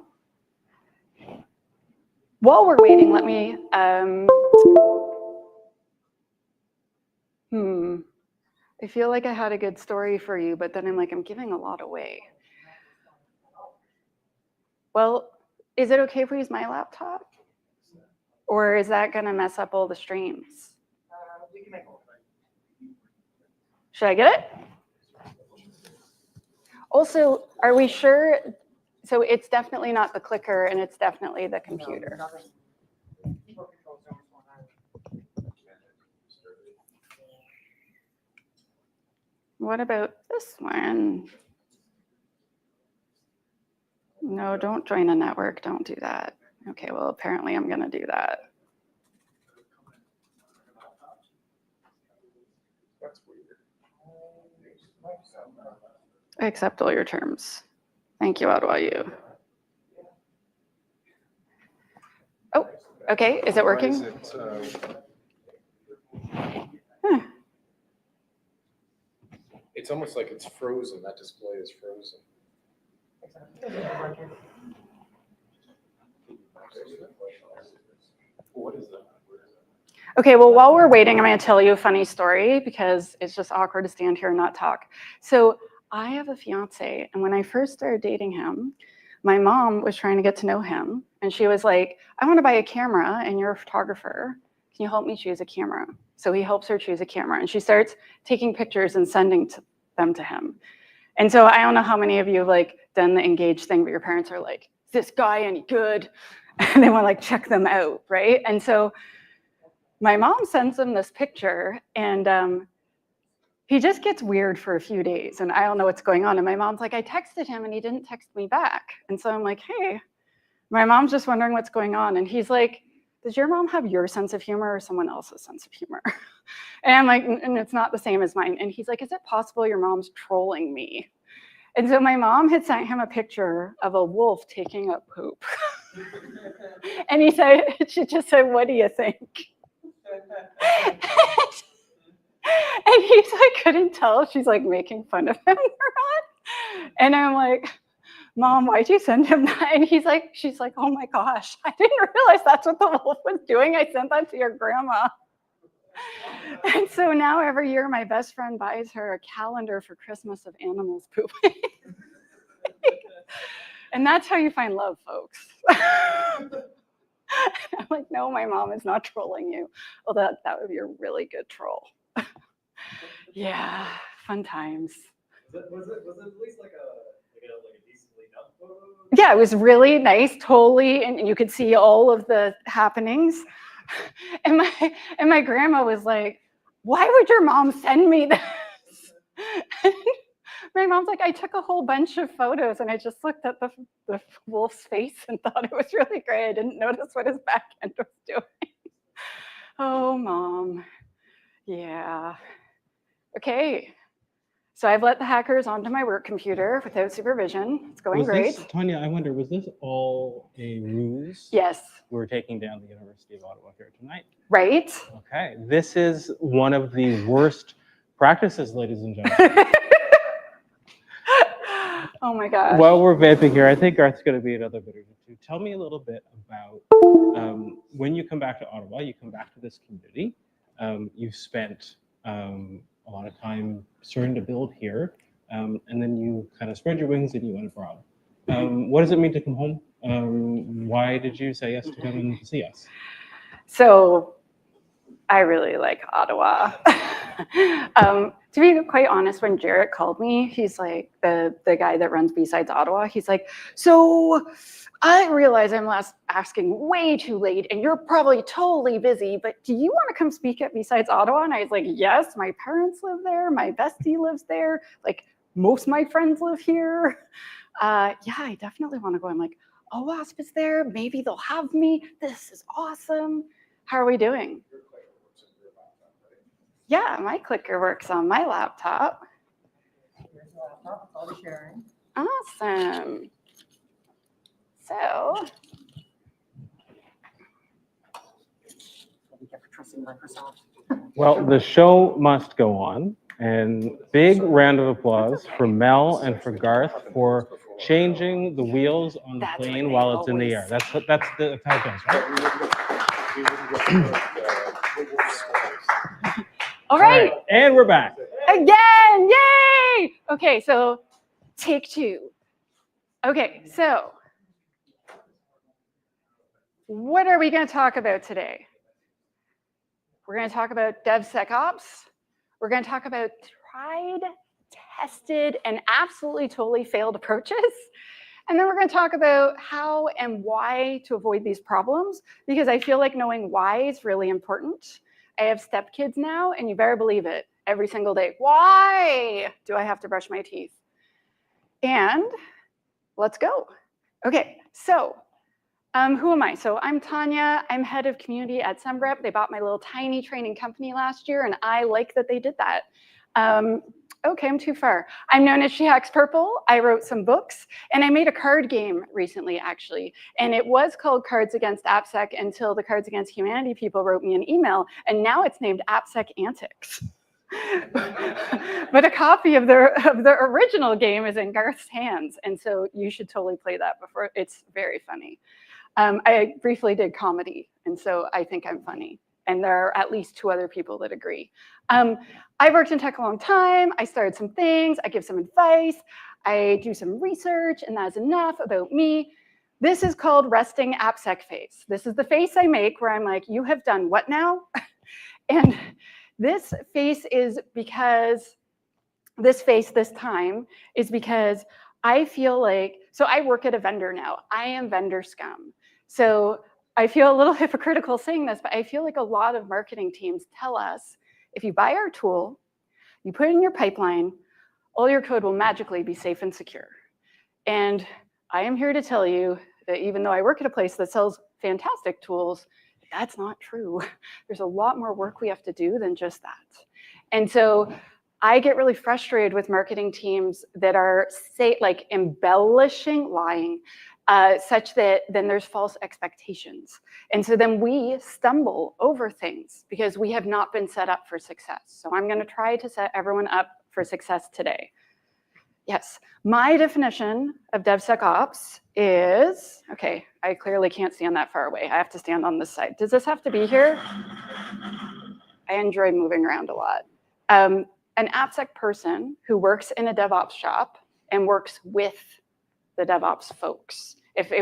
while we're waiting, let me, I feel like I had a good story for you, but then I'm like, I'm giving a lot away. Well, is it okay if we use my laptop? Or is that gonna mess up all the streams? Should I get it? Also, are we sure? So it's definitely not the clicker and it's definitely the computer. what about this one? No, don't join a network. Don't do that. Okay, well, apparently I'm going to do that. That's weird. I accept all your terms. Thank you, Ottawa U. Oh, okay. Is it Why working? is it, Huh. it's almost like it's frozen. That display is frozen. What is that? Okay, well, while we're waiting, I'm going to tell you a funny story because it's just awkward to stand here and not talk. So I have a fiance, and when I first started dating him, my mom was trying to get to know him, and she was like, I want to buy a camera, and you're a photographer. Can you help me choose a camera? So he helps her choose a camera, and she starts taking pictures and sending them to him. And so I don't know how many of you have like done the engaged thing, but your parents are like, is this guy any good? And they want to like check them out, right? And so my mom sends him this picture, and he just gets weird for a few days, and I don't know what's going on. And my mom's like, I texted him, and he didn't text me back. And so I'm like, hey, my mom's just wondering what's going on. And he's like, does your mom have your sense of humor or someone else's sense of humor? And I'm like, and it's not the same as mine. And he's like, is it possible your mom's trolling me? And so my mom had sent him a picture of a wolf taking a poop. And he said, she just said, what do you think? And he's like, couldn't tell if she's like making fun of him or not. And I'm like, Mom, why'd you send him that? And she's like, oh my gosh, I didn't realize that's what the wolf was doing. I sent that to your grandma. And so now every year my best friend buys her a calendar for Christmas of animals pooping. And that's how you find love, folks. I'm like, no, my mom is not trolling you. Well, that would be a really good troll. Yeah, fun times. Was it at least like a decently done photo? Yeah, it was really nice, totally, and you could see all of the happenings. And my grandma was like, why would your mom send me this? My mom's like, I took a whole bunch of photos and I just looked at the wolf's face and thought it was really great. I didn't notice what his back end was doing. Oh, Mom. Yeah. Okay. So I've let the hackers onto my work computer without supervision. It's going great. Tanya, I wonder, was this all a ruse? Yes. We're taking down the University of Ottawa here tonight. Right? Okay, this is one of the worst practices, ladies and gentlemen. Oh my gosh. While we're vaping here, I think Garth's going to be another bit or two. Tell me a little bit about when you come back to Ottawa, you come back to this community. You've spent a lot of time starting to build here, and then you kind of spread your wings and you went abroad. What does it mean to come home? Why did you say yes to come and see us? So I really like Ottawa. To be quite honest, when Jarrett called me, he's like, the guy that runs B-Sides Ottawa, he's like, so I realize I'm asking way too late and you're probably totally busy, but do you want to come speak at B-Sides Ottawa? And I was like, yes, my parents live there. My bestie lives there. Like most of my friends live here. Yeah, I definitely want to go. I'm like, OWASP is there. Maybe they'll have me. This is awesome. How are we doing? Yeah, my clicker works on my laptop. Here's the laptop, all the sharing. Awesome. So, Thank you for trusting Microsoft. Well, the show must go on, and big round of applause for Mel and for Garth for changing the wheels on the That's what plane they while it's in the air. always That's how it goes, right? all right, And we're back. again, yay! Okay, so take two. Okay, so what are we going to talk about today? We're going to talk about DevSecOps. We're going to talk about tried, tested, and absolutely totally failed approaches. And then we're going to talk about how and why to avoid these problems, because I feel like knowing why is really important. I have stepkids now, and you better believe it. every single day. Why do I have to brush my teeth? And let's go. Okay, so who am I? So I'm Tanya. I'm head of community at SEMREP. They bought my little tiny training company last year, and I like that they did that. Okay, I'm too far. I'm known as She Hacks Purple. I wrote some books, and I made a card game recently, actually. And it was called Cards Against AppSec until the Cards Against Humanity people wrote me an email, and now it's named AppSec Antics. But a copy of the original game is in Garth's hands, and so you should totally play that before. It's very funny. I briefly did comedy, and so I think I'm funny. And there are at least 2 other people that agree. I've worked in tech a long time. I started some things. I give some advice. I do some research, and that is enough about me. This is called resting AppSec face. This is the face I make where I'm like, you have done what now? And this face is because, this time is because I feel like, so I work at a vendor now. I am vendor scum. So I feel a little hypocritical saying this, but I feel like a lot of marketing teams tell us, if you buy our tool, you put it in your pipeline, all your code will magically be safe and secure. And I am here to tell you that even though I work at a place that sells fantastic tools, that's not true. There's a lot more work we have to do than just that. And so I get really frustrated with marketing teams that are like embellishing, lying, such that then there's false expectations. And so then we stumble over things because we have not been set up for success. So I'm gonna try to set everyone up for success today. Yes, my definition of DevSecOps is, okay, I clearly can't stand that far away. I have to stand on this side. Does this have to be here? I enjoy moving around a lot. An AppSec person who works in a DevOps shop and works with the DevOps folks. If they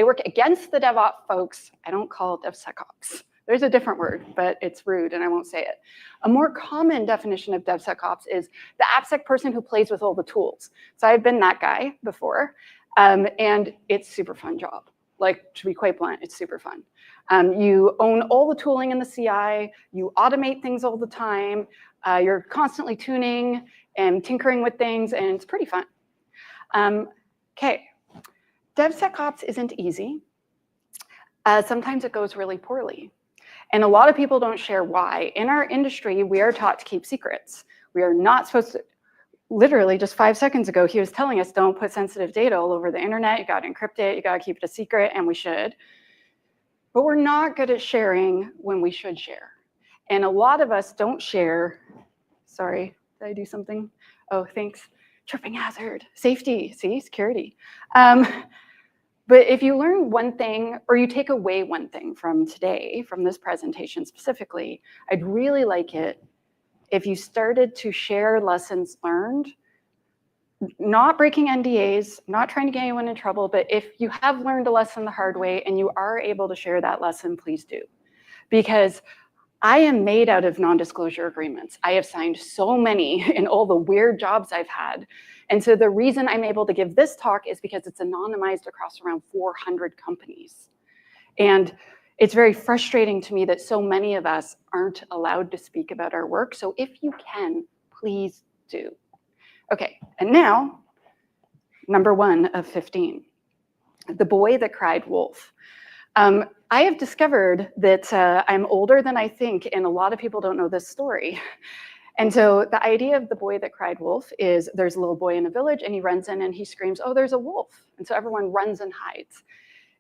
work against the DevOps folks, I don't call it DevSecOps. There's a different word, but it's rude and I won't say it. A more common definition of DevSecOps is the AppSec person who plays with all the tools. So I've been that guy before, and it's a super fun job. Like, to be quite blunt, it's super fun. You own all the tooling in the CI, you automate things all the time, you're constantly tuning and tinkering with things, and it's pretty fun. Okay, DevSecOps isn't easy. Sometimes it goes really poorly. And a lot of people don't share why. In our industry, we are taught to keep secrets. We are not supposed to, literally just 5 seconds ago, he was telling us don't put sensitive data all over the internet. You gotta encrypt it, you gotta keep it a secret, and we should. But we're not good at sharing when we should share. And a lot of us don't share. Sorry, did I do something? Oh, thanks. Tripping hazard, safety, see, security. But if you learn one thing, or you take away one thing from today, from this presentation specifically, I'd really like it if you started to share lessons learned, not breaking NDAs, not trying to get anyone in trouble, but if you have learned a lesson the hard way and you are able to share that lesson, please do. Because I am made out of non-disclosure agreements. I have signed so many in all the weird jobs I've had. And so the reason I'm able to give this talk is because it's anonymized across around 400 companies. And it's very frustrating to me that so many of us aren't allowed to speak about our work. So if you can, please do. Okay, and now, number 1 of 15, the boy that cried wolf. I have discovered that I'm older than I think, and a lot of people don't know this story. And so the idea of the boy that cried wolf is there's a little boy in a village and he runs in and he screams, oh, there's a wolf. And so everyone runs and hides.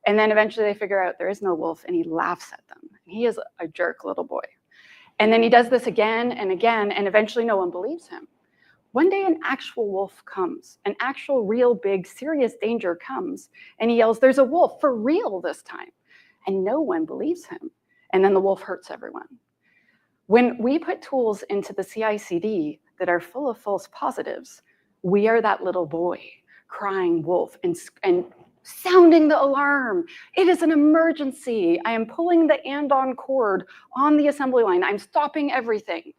And then eventually they figure out there is no wolf and he laughs at them. He is a jerk little boy. And then he does this again and again, and eventually no one believes him. One day an actual wolf comes, an actual real big serious danger comes, and he yells, there's a wolf for real this time. And no one believes him. And then the wolf hurts everyone. When we put tools into the CI/CD that are full of false positives, we are that little boy crying wolf and sounding the alarm. It is an emergency. I am pulling the and-on cord on the assembly line. I'm stopping everything.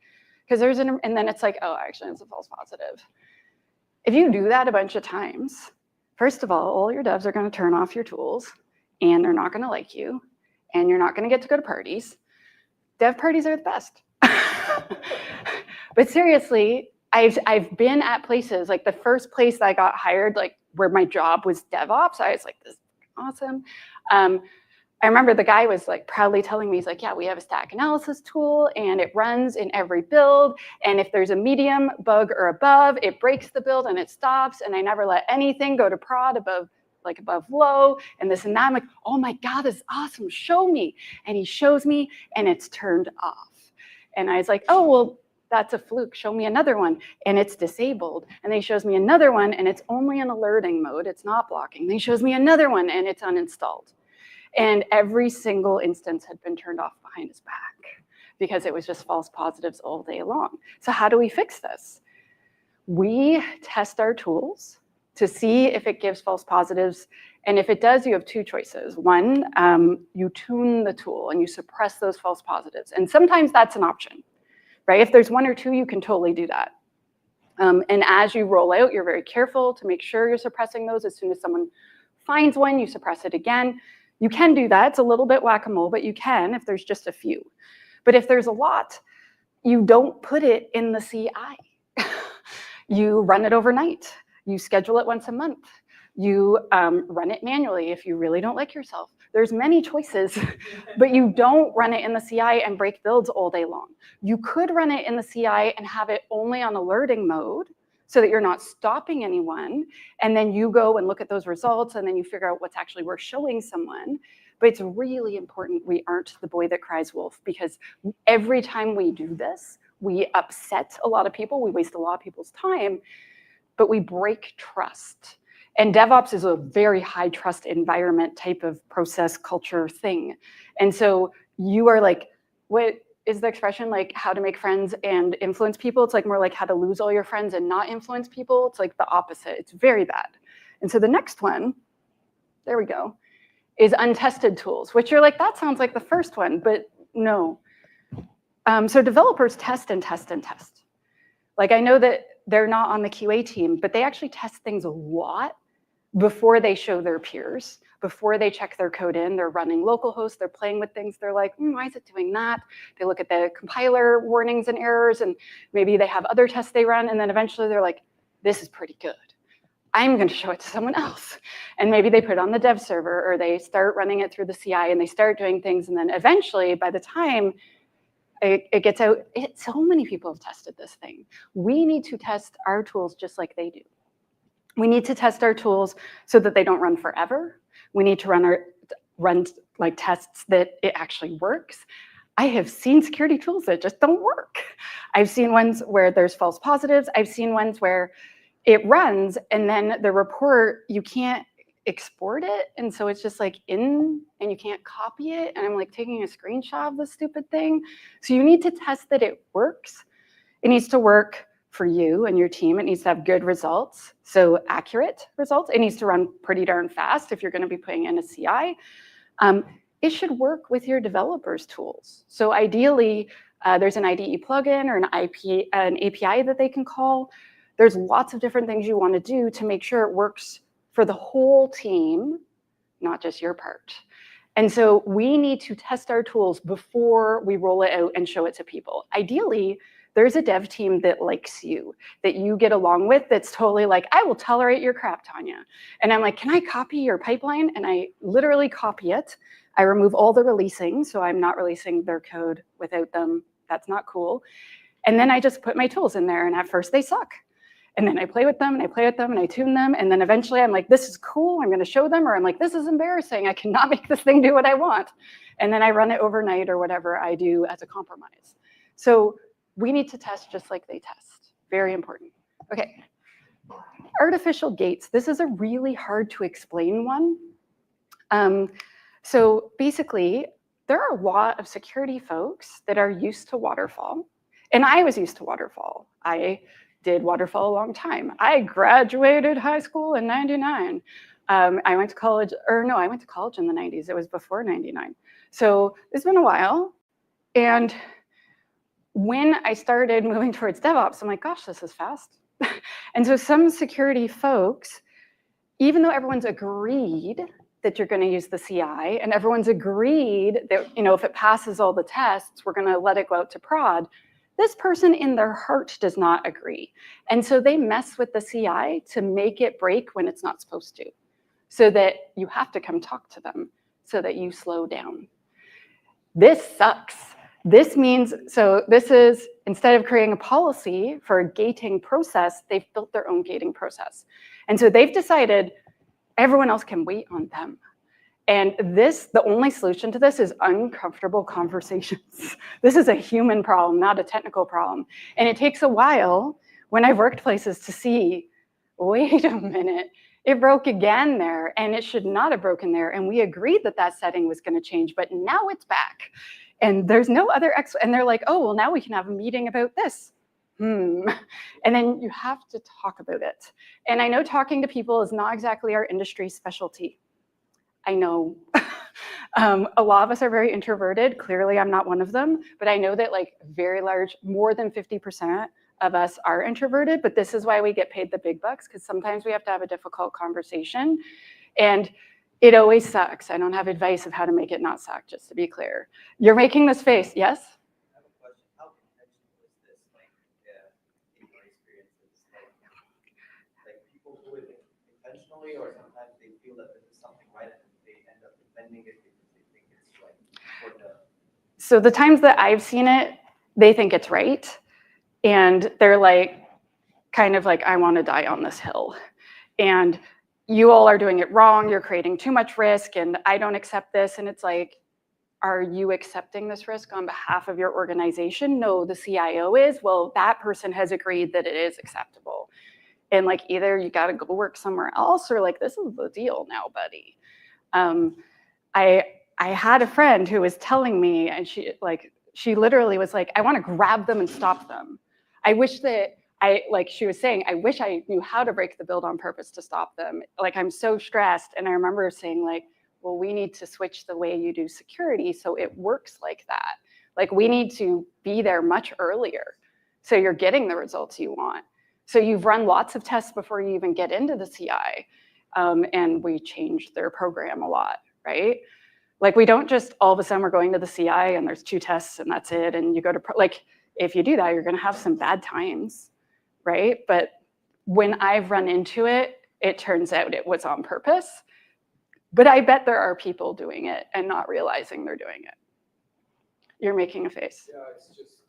Because there's and then it's like, oh, actually, it's a false positive. If you do that a bunch of times, first of all your devs are going to turn off your tools, and they're not going to like you, and you're not going to get to go to parties. Dev parties are the best. But seriously, I've been at places, like the first place that I got hired, like where my job was DevOps, I was like, this is awesome. I remember the guy was like proudly telling me, he's like, yeah, we have a stack analysis tool and it runs in every build. And if there's a medium bug or above, it breaks the build and it stops. And I never let anything go to prod above low and this and that. I'm like, oh my God, this is awesome. Show me. And he shows me and it's turned off. And I was like, oh, well, that's a fluke. Show me another one. And it's disabled. And then he shows me another one and it's only in alerting mode. It's not blocking. Then he shows me another one and it's uninstalled. And every single instance had been turned off behind his back because it was just false positives all day long. So how do we fix this? We test our tools to see if it gives false positives. And if it does, you have two choices. One, you tune the tool and you suppress those false positives. And sometimes that's an option, right? If there's one or two, you can totally do that. And as you roll out, you're very careful to make sure you're suppressing those. As soon as someone finds one, you suppress it again. You can do that. It's a little bit whack-a-mole, but you can if there's just a few. But if there's a lot, you don't put it in the CI. You run it overnight. You schedule it once a month. You run it manually if you really don't like yourself. There's many choices, but you don't run it in the CI and break builds all day long. You could run it in the CI and have it only on alerting mode so that you're not stopping anyone. And then you go and look at those results and then you figure out what's actually worth showing someone. But it's really important we aren't the boy that cries wolf, because every time we do this, we upset a lot of people, we waste a lot of people's time, but we break trust. And DevOps is a very high trust environment type of process culture thing. And so you are like, what is the expression, like how to make friends and influence people? It's like more like how to lose all your friends and not influence people. It's like the opposite. It's very bad. And so the next one, there we go, is untested tools, which you're like, that sounds like the first one, but no. So developers test and test and test. Like I know that they're not on the QA team, but they actually test things a lot before they show their peers, before they check their code in. They're running localhost, they're playing with things. They're like, why is it doing that? They look at the compiler warnings and errors, and maybe they have other tests they run, and then eventually they're like, this is pretty good. I'm going to show it to someone else. And maybe they put it on the dev server, or they start running it through the CI, and they start doing things, and then eventually, by the time it gets out, so many people have tested this thing. We need to test our tools just like they do. We need to test our tools so that they don't run forever. We need to run like tests that it actually works. I have seen security tools that just don't work. I've seen ones where there's false positives. I've seen ones where it runs and then the report, you can't export it. And so it's just like in and you can't copy it. And I'm like taking a screenshot of this stupid thing. So you need to test that it works. It needs to work for you and your team. It needs to have good results, so accurate results. It needs to run pretty darn fast if you're going to be putting in a CI. It should work with your developers' tools. So ideally, there's an IDE plugin or an API that they can call. There's lots of different things you want to do to make sure it works for the whole team, not just your part. And so we need to test our tools before we roll it out and show it to people. Ideally, there's a dev team that likes you, that you get along with, that's totally like, I will tolerate your crap, Tanya. And I'm like, can I copy your pipeline? And I literally copy it. I remove all the releasing, so I'm not releasing their code without them. That's not cool. And then I just put my tools in there, and at first they suck. And then I play with them, and I play with them, and I tune them, and then eventually I'm like, this is cool, I'm gonna show them, or I'm like, this is embarrassing, I cannot make this thing do what I want. And then I run it overnight or whatever I do as a compromise. So we need to test just like they test. Very important. Okay. Artificial gates. This is a really hard to explain one. So basically, there are a lot of security folks that are used to waterfall. And I was used to waterfall. I did waterfall a long time. I graduated high school in '99. I went to college, or no, I went to college in the 90s. It was before '99. So it's been a while. And when I started moving towards DevOps, I'm like, gosh, this is fast. And so some security folks, even though everyone's agreed that you're going to use the CI, and everyone's agreed that, you know, if it passes all the tests, we're going to let it go out to prod, This person in their heart does not agree. And so they mess with the CI to make it break when it's not supposed to, so that you have to come talk to them so that you slow down. This sucks. This means, so this is, instead of creating a policy for a gating process, they've built their own gating process. And so they've decided everyone else can wait on them. And this, the only solution to this is uncomfortable conversations. This is a human problem, not a technical problem. And it takes a while when I've worked places to see, wait a minute, it broke again there, and it should not have broken there. And we agreed that that setting was going to change, but now it's back. And there's no other, and they're like, oh, well, now we can have a meeting about this. And then you have to talk about it. And I know talking to people is not exactly our industry specialty. I know a lot of us are very introverted. Clearly, I'm not one of them, but I know that like very large, more than 50% of us are introverted, but this is why we get paid the big bucks, because sometimes we have to have a difficult conversation, and it always sucks. I don't have advice of how to make it not suck, just to be clear. You're making this face, yes? I have a question. How intentional is this? Like, in your experiences, like people do it intentionally, or sometimes they feel that this is something right and they end up defending it because they think it's right for the. So the times that I've seen it, they think it's right. And they're like, kind of like, I want to die on this hill. And you all are doing it wrong. You're creating too much risk, and I don't accept this. And it's like, are you accepting this risk on behalf of your organization? No, the CIO is. Well, that person has agreed that it is acceptable. And like, either you got to go work somewhere else, or like, this is the deal now, buddy. I had a friend who was telling me, and she literally was like, I want to grab them and stop them. I wish that she was saying, I wish I knew how to break the build on purpose to stop them. Like, I'm so stressed. And I remember saying like, well, we need to switch the way you do security so it works like that. Like, we need to be there much earlier so you're getting the results you want. So you've run lots of tests before you even get into the CI. And we changed their program a lot, right? Like, we don't just all of a sudden we're going to the CI and there's 2 tests and that's it. And you go to, like, if you do that, you're going to have some bad times, right? But when I've run into it, it turns out it was on purpose. But I bet there are people doing it and not realizing they're doing it. You're making a face. Yeah, it's just.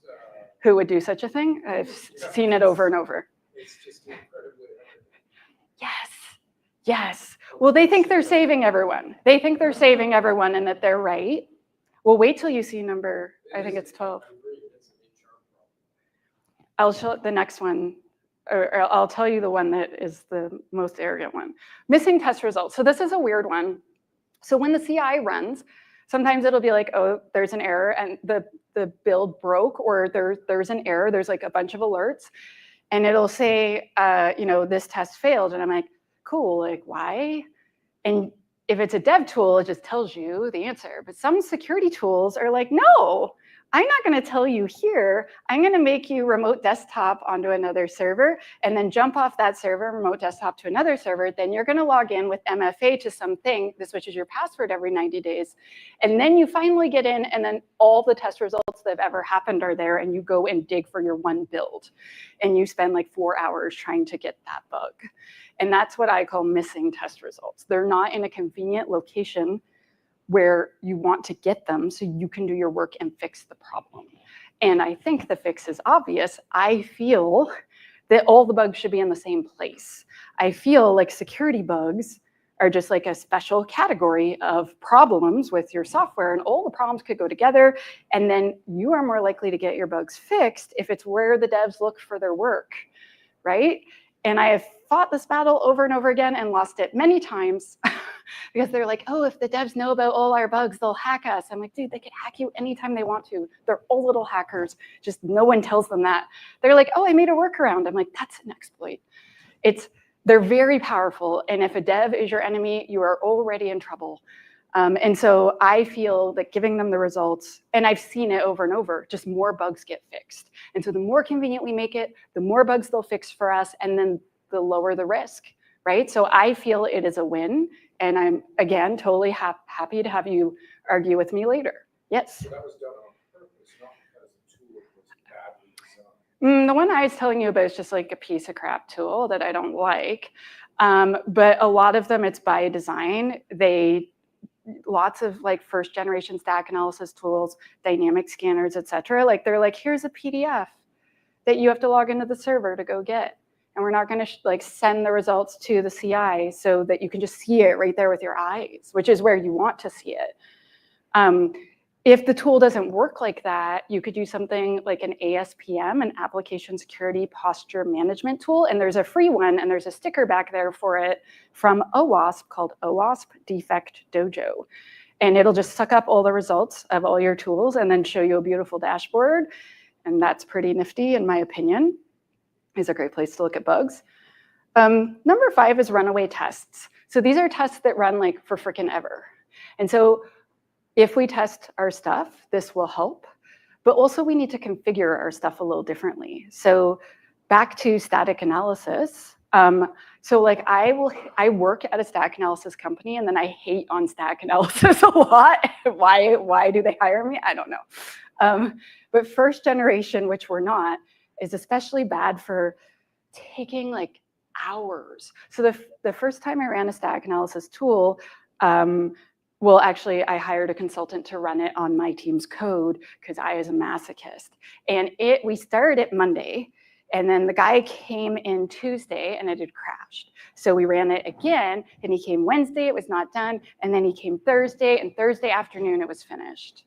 Who would do such a thing? I've seen it over and over. It's just incredibly. Yes, yes. Well, they think they're saving everyone. They think they're saving everyone and that they're right. Well, wait till you see number, I think it's 12. I'll show the next one, or I'll tell you the one that is the most arrogant one. Missing test results. So this is a weird one. So when the CI runs, sometimes it'll be like, oh, there's an error and the build broke, or there's an error. There's like a bunch of alerts, and it'll say, this test failed. And I'm like, cool, like why? And if it's a dev tool, it just tells you the answer. But some security tools are like, no, I'm not going to tell you here. I'm going to make you remote desktop onto another server and then jump off that server, remote desktop to another server. Then you're going to log in with MFA to something that switches your password every 90 days. And then you finally get in, and then all the test results that have ever happened are there, and you go and dig for your one build. And you spend like 4 hours trying to get that bug. And that's what I call missing test results. They're not in a convenient location where you want to get them so you can do your work and fix the problem. And I think the fix is obvious. I feel that all the bugs should be in the same place. I feel like security bugs are just like a special category of problems with your software, and all the problems could go together, and then you are more likely to get your bugs fixed if it's where the devs look for their work, right? And I have fought this battle over and over again and lost it many times because they're like, oh, if the devs know about all our bugs, they'll hack us. I'm like, dude, they can hack you anytime they want to. They're all little hackers. Just no one tells them that. They're like, oh, I made a workaround. I'm like, that's an exploit. They're very powerful. And if a dev is your enemy, you are already in trouble. And so I feel that giving them the results, and I've seen it over and over, just more bugs get fixed. And so the more convenient we make it, the more bugs they'll fix for us, and then the lower the risk, right? So I feel it is a win, and I'm, again, totally happy to have you argue with me later. Yes? So that was done on purpose, not because the tool was badly The one I was telling you about is just like a piece of crap tool that I don't like. But a lot of them, it's by design. Lots of like first generation stack analysis tools, dynamic scanners, et cetera. Like they're like, here's a PDF that you have to log into the server to go get. And we're not going to like send the results to the CI so that you can just see it right there with your eyes, which is where you want to see it. If the tool doesn't work like that, you could do something like an ASPM, an Application Security Posture Management tool. And there's a free one, and there's a sticker back there for it from OWASP called OWASP Defect Dojo. And it'll just suck up all the results of all your tools and then show you a beautiful dashboard. And that's pretty nifty, in my opinion. It's a great place to look at bugs. Number 5 is runaway tests. So these are tests that run like for frickin' ever. And so if we test our stuff, this will help, but also we need to configure our stuff a little differently. So back to static analysis. So like I work at a stack analysis company, and then I hate on stack analysis a lot. Why do they hire me? I don't know. But first generation, which we're not, is especially bad for taking like hours. So the first time I ran a stack analysis tool, well, actually, I hired a consultant to run it on my team's code because I was a masochist. And we started it Monday, and then the guy came in Tuesday, and it had crashed. So we ran it again, and he came Wednesday, it was not done, and then he came Thursday, and Thursday afternoon, it was finished.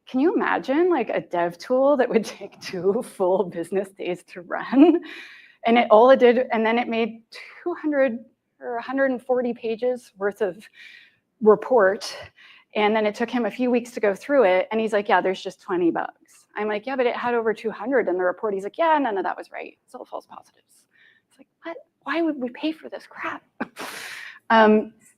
Can you imagine like a dev tool that would take 2 full business days to run? And all it did, and then it made 200 or 140 pages worth of report, and then it took him a few weeks to go through it, and he's like, yeah, there's just 20 bugs. I'm like, yeah, but it had over 200 in the report. He's like, yeah, none of that was right. It's all false positives. It's like, what? Why would we pay for this crap?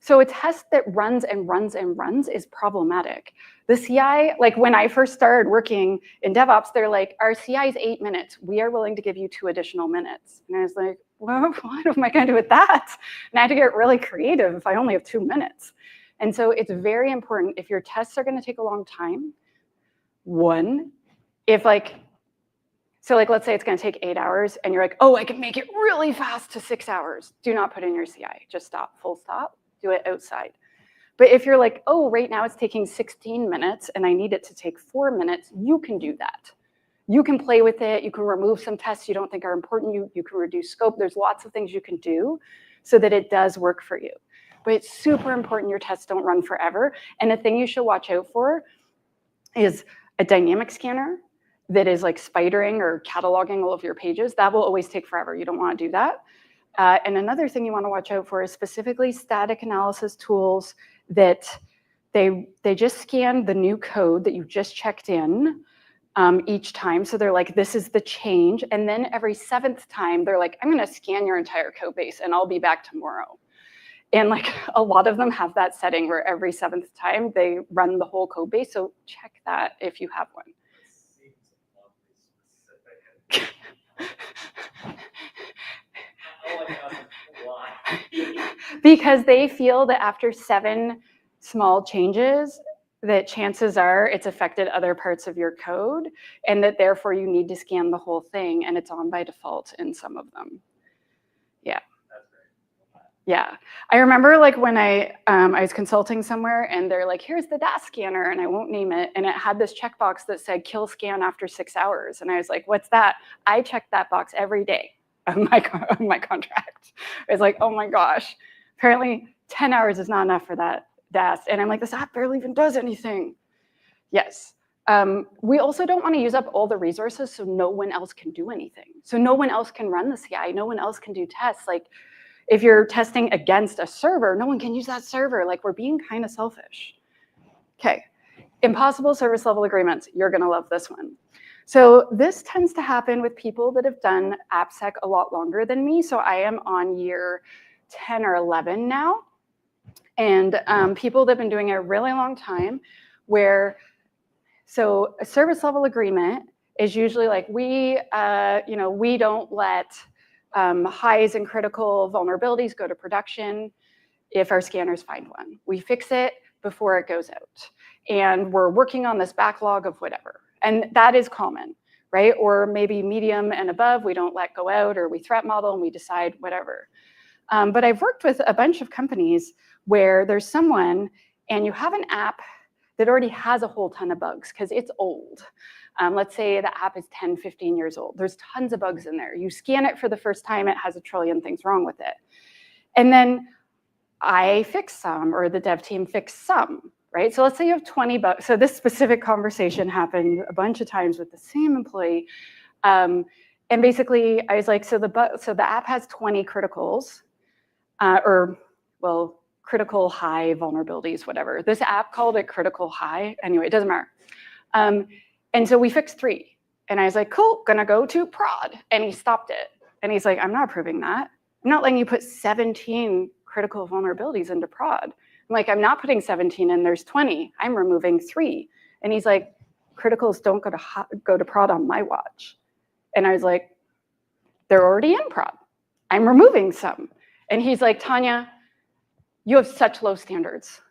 So a test that runs and runs and runs is problematic. The CI, like when I first started working in DevOps, they're like, our CI is 8 minutes. We are willing to give you 2 additional minutes. And I was like, well, what am I going to do with that? And I had to get really creative if I only have 2 minutes. And so it's very important, if your tests are going to take a long time, so like let's say it's going to take 8 hours, and you're like, oh, I can make it really fast to 6 hours. Do not put in your CI. Just stop, full stop, do it outside. But if you're like, oh, right now it's taking 16 minutes, and I need it to take 4 minutes, you can do that. You can play with it. You can remove some tests you don't think are important. You can reduce scope. There's lots of things you can do so that it does work for you. But it's super important your tests don't run forever. And a thing you should watch out for is a dynamic scanner that is like spidering or cataloging all of your pages. That will always take forever. You don't want to do that. And another thing you want to watch out for is specifically static analysis tools that they just scan the new code that you just checked in each time. So they're like, this is the change. And then every 7th time, they're like, I'm going to scan your entire code base, and I'll be back tomorrow. And like a lot of them have that setting where every 7th time they run the whole code base. So check that if you have one. Because they feel that after 7 small changes, that chances are it's affected other parts of your code, and that therefore you need to scan the whole thing, and it's on by default in some of them. Yeah. Yeah, I remember like when I was consulting somewhere, and they're like, here's the DAS scanner, and I won't name it, and it had this checkbox that said kill scan after 6 hours, and I was like, what's that? I check that box every day of my contract. I was like, oh my gosh, apparently 10 hours is not enough for that DAS, and I'm like, this app barely even does anything. Yes. We also don't want to use up all the resources so no one else can do anything. So no one else can run the CI, no one else can do tests. Like, if you're testing against a server, no one can use that server. Like, we're being kind of selfish. Okay, impossible service level agreements. You're gonna love this one. So this tends to happen with people that have done AppSec a lot longer than me. So I am on year 10 or 11 now. And people that have been doing it a really long time, so a service level agreement is usually like, we don't let highs and critical vulnerabilities go to production if our scanners find one. We fix it before it goes out. And we're working on this backlog of whatever. And that is common. right? Or maybe medium and above, we don't let go out, or we threat model and we decide whatever. But I've worked with a bunch of companies where there's someone and you have an app that already has a whole ton of bugs because it's old. Let's say the app is 10, 15 years old. There's tons of bugs in there. You scan it for the first time, it has a trillion things wrong with it. And then I fix some, or the dev team fixed some, right? So let's say you have 20 bugs. So this specific conversation happened a bunch of times with the same employee. And basically I was like, so the app has 20 criticals, critical high vulnerabilities, whatever. This app called it critical high. Anyway, it doesn't matter. And so we fixed 3. And I was like, cool, gonna go to prod. And he stopped it. And he's like, I'm not approving that. I'm not letting you put 17 critical vulnerabilities into prod. I'm like, I'm not putting 17 in, there's 20. I'm removing 3. And he's like, criticals don't go to prod on my watch. And I was like, they're already in prod. I'm removing some. And he's like, Tanya, you have such low standards.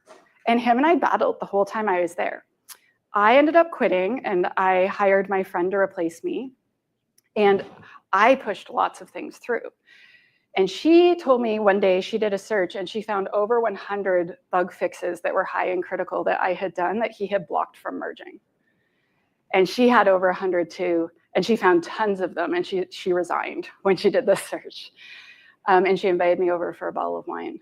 And him and I battled the whole time I was there. I ended up quitting and I hired my friend to replace me. And I pushed lots of things through. And she told me one day she did a search and she found over 100 bug fixes that were high and critical that I had done that he had blocked from merging. And she had over 100 too. And she found tons of them. And she resigned when she did this search. And she invited me over for a bottle of wine.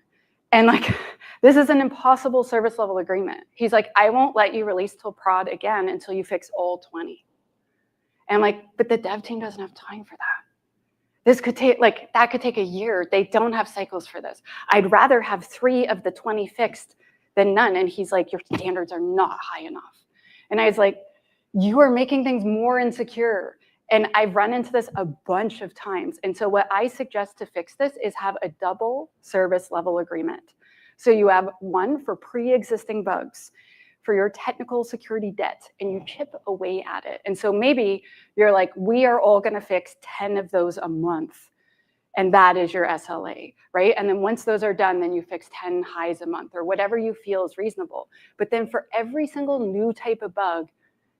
And like, this is an impossible service level agreement. He's like, I won't let you release till prod again until you fix all 20. And I'm like, but the dev team doesn't have time for that. This could take, that could take a year. They don't have cycles for this. I'd rather have 3 of the 20 fixed than none. And he's like, your standards are not high enough. And I was like, you are making things more insecure. And I've run into this a bunch of times. And so what I suggest to fix this is have a double service level agreement. So you have one for pre-existing bugs, for your technical security debt, and you chip away at it. And so maybe you're like, we are all gonna fix 10 of those a month. And that is your SLA, right? And then once those are done, then you fix 10 highs a month or whatever you feel is reasonable. But then for every single new type of bug,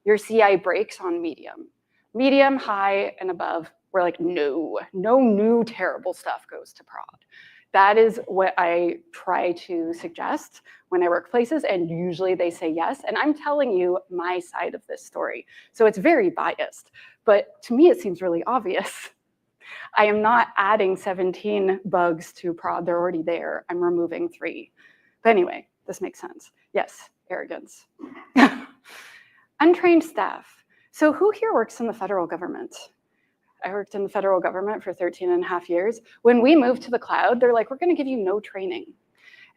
your CI breaks on medium. Medium, high, and above, we're like, no new terrible stuff goes to prod. That is what I try to suggest when I work places, and usually they say yes. And I'm telling you my side of this story. So it's very biased, but to me it seems really obvious. I am not adding 17 bugs to prod, they're already there. I'm removing 3. But anyway, this makes sense. Yes, arrogance. Untrained staff. So who here works in the federal government? I worked in the federal government for 13.5 years. When we moved to the cloud, they're like, we're gonna give you no training.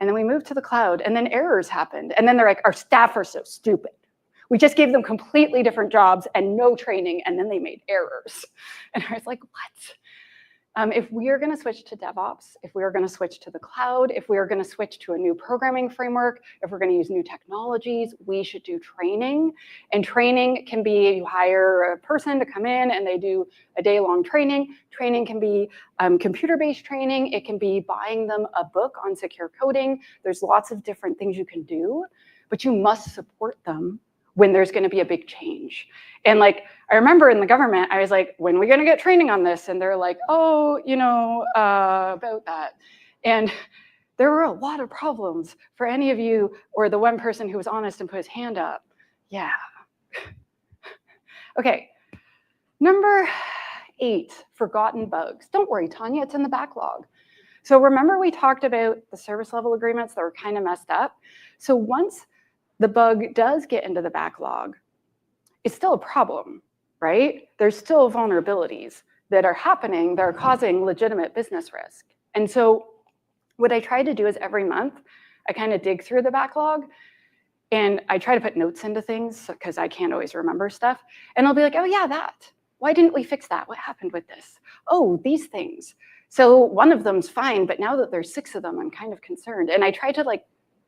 And then we moved to the cloud and then errors happened. And then they're like, our staff are so stupid. We just gave them completely different jobs and no training, and then they made errors. And I was like, what? If we are going to switch to DevOps, if we are going to switch to the cloud, if we are going to switch to a new programming framework, if we're going to use new technologies, we should do training. And training can be, you hire a person to come in and they do a day-long training. Training can be computer-based training. It can be buying them a book on secure coding. There's lots of different things you can do, but you must support them when there's going to be a big change. And like, I remember in the government, I was like, when are we going to get training on this? And they're like, oh, about that. And there were a lot of problems for any of you, or the one person who was honest and put his hand up. Yeah. Okay. Number 8, forgotten bugs. Don't worry, Tanya, it's in the backlog. So remember we talked about the service level agreements that were kind of messed up. So once the bug does get into the backlog, it's still a problem, right? There's still vulnerabilities that are happening that are causing legitimate business risk. And so what I try to do is every month, I kind of dig through the backlog and I try to put notes into things because I can't always remember stuff. And I'll be like, oh yeah, that. Why didn't we fix that? What happened with this? Oh, these things. So one of them's fine, but now that there's 6 of them, I'm kind of concerned. And I try to like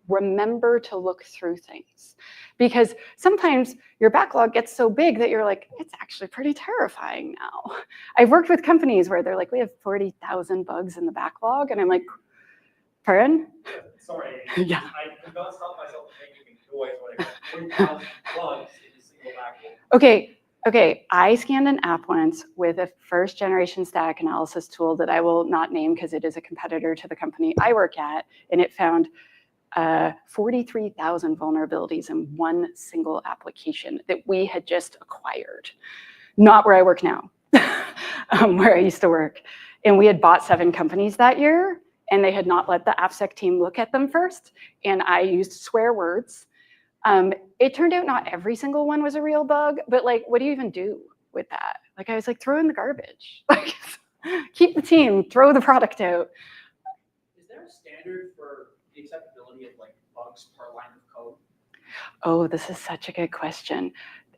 remember to look through things, because sometimes your backlog gets so big that you're like, it's actually pretty terrifying now. I've worked with companies where they're like, we have 40,000 bugs in the backlog. And I'm like, pardon? Sorry, Yeah. I cannot stop myself from making noise when I got 40,000 bugs in a single backlog. Okay, Okay, I scanned an app once with a first generation static analysis tool that I will not name because it is a competitor to the company I work at, and it found 43,000 vulnerabilities in one single application that we had just acquired. Not where I work now, where I used to work. And we had bought 7 companies that year, and they had not let the AppSec team look at them first, and I used swear words. It turned out not every single one was a real bug, but like, what do you even do with that? Like, I was like, throw in the garbage. Like, keep the team, throw the product out. Is there a standard for the acceptability of like bugs per line of code? Oh, this is such a good question.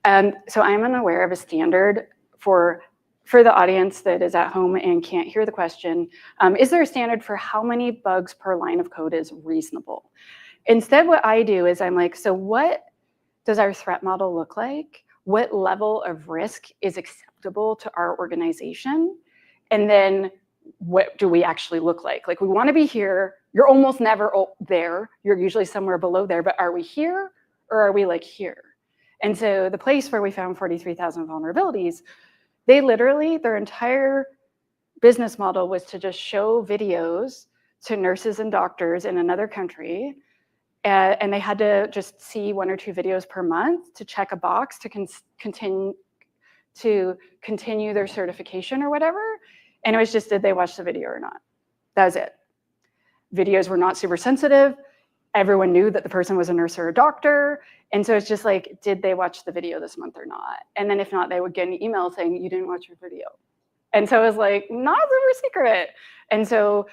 So I'm unaware of a standard for the audience that is at home and can't hear the question. Is there a standard for how many bugs per line of code is reasonable? Instead, what I do is I'm like, so what does our threat model look like? What level of risk is acceptable to our organization? And then what do we actually look like? Like, we want to be here. You're almost never there. You're usually somewhere below there, but are we here or are we like here? And so the place where we found 43,000 vulnerabilities, they literally, their entire business model was to just show videos to nurses and doctors in another country. And they had to just see 1 or 2 videos per month to check a box to continue their certification or whatever. And it was just, did they watch the video or not? That was it. Videos were not super sensitive. Everyone knew that the person was a nurse or a doctor. And so it's just like, did they watch the video this month or not? And then if not, they would get an email saying, you didn't watch your video. And so it was like, not super secret. And so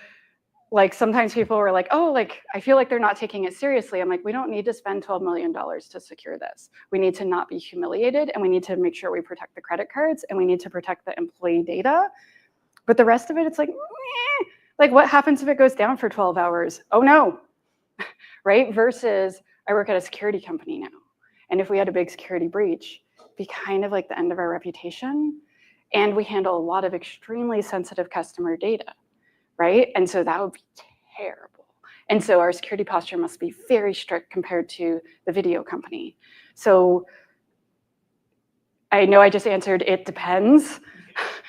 like, sometimes people were like, oh, like, I feel like they're not taking it seriously. I'm like, we don't need to spend $12 million to secure this. We need to not be humiliated, and we need to make sure we protect the credit cards, and we need to protect the employee data. But the rest of it, it's like, meh. Like, what happens if it goes down for 12 hours? Oh no, right? Versus, I work at a security company now. And if we had a big security breach, it'd be kind of like the end of our reputation. And we handle a lot of extremely sensitive customer data, right? And so that would be terrible. And so our security posture must be very strict compared to the video company. So I know I just answered, it depends,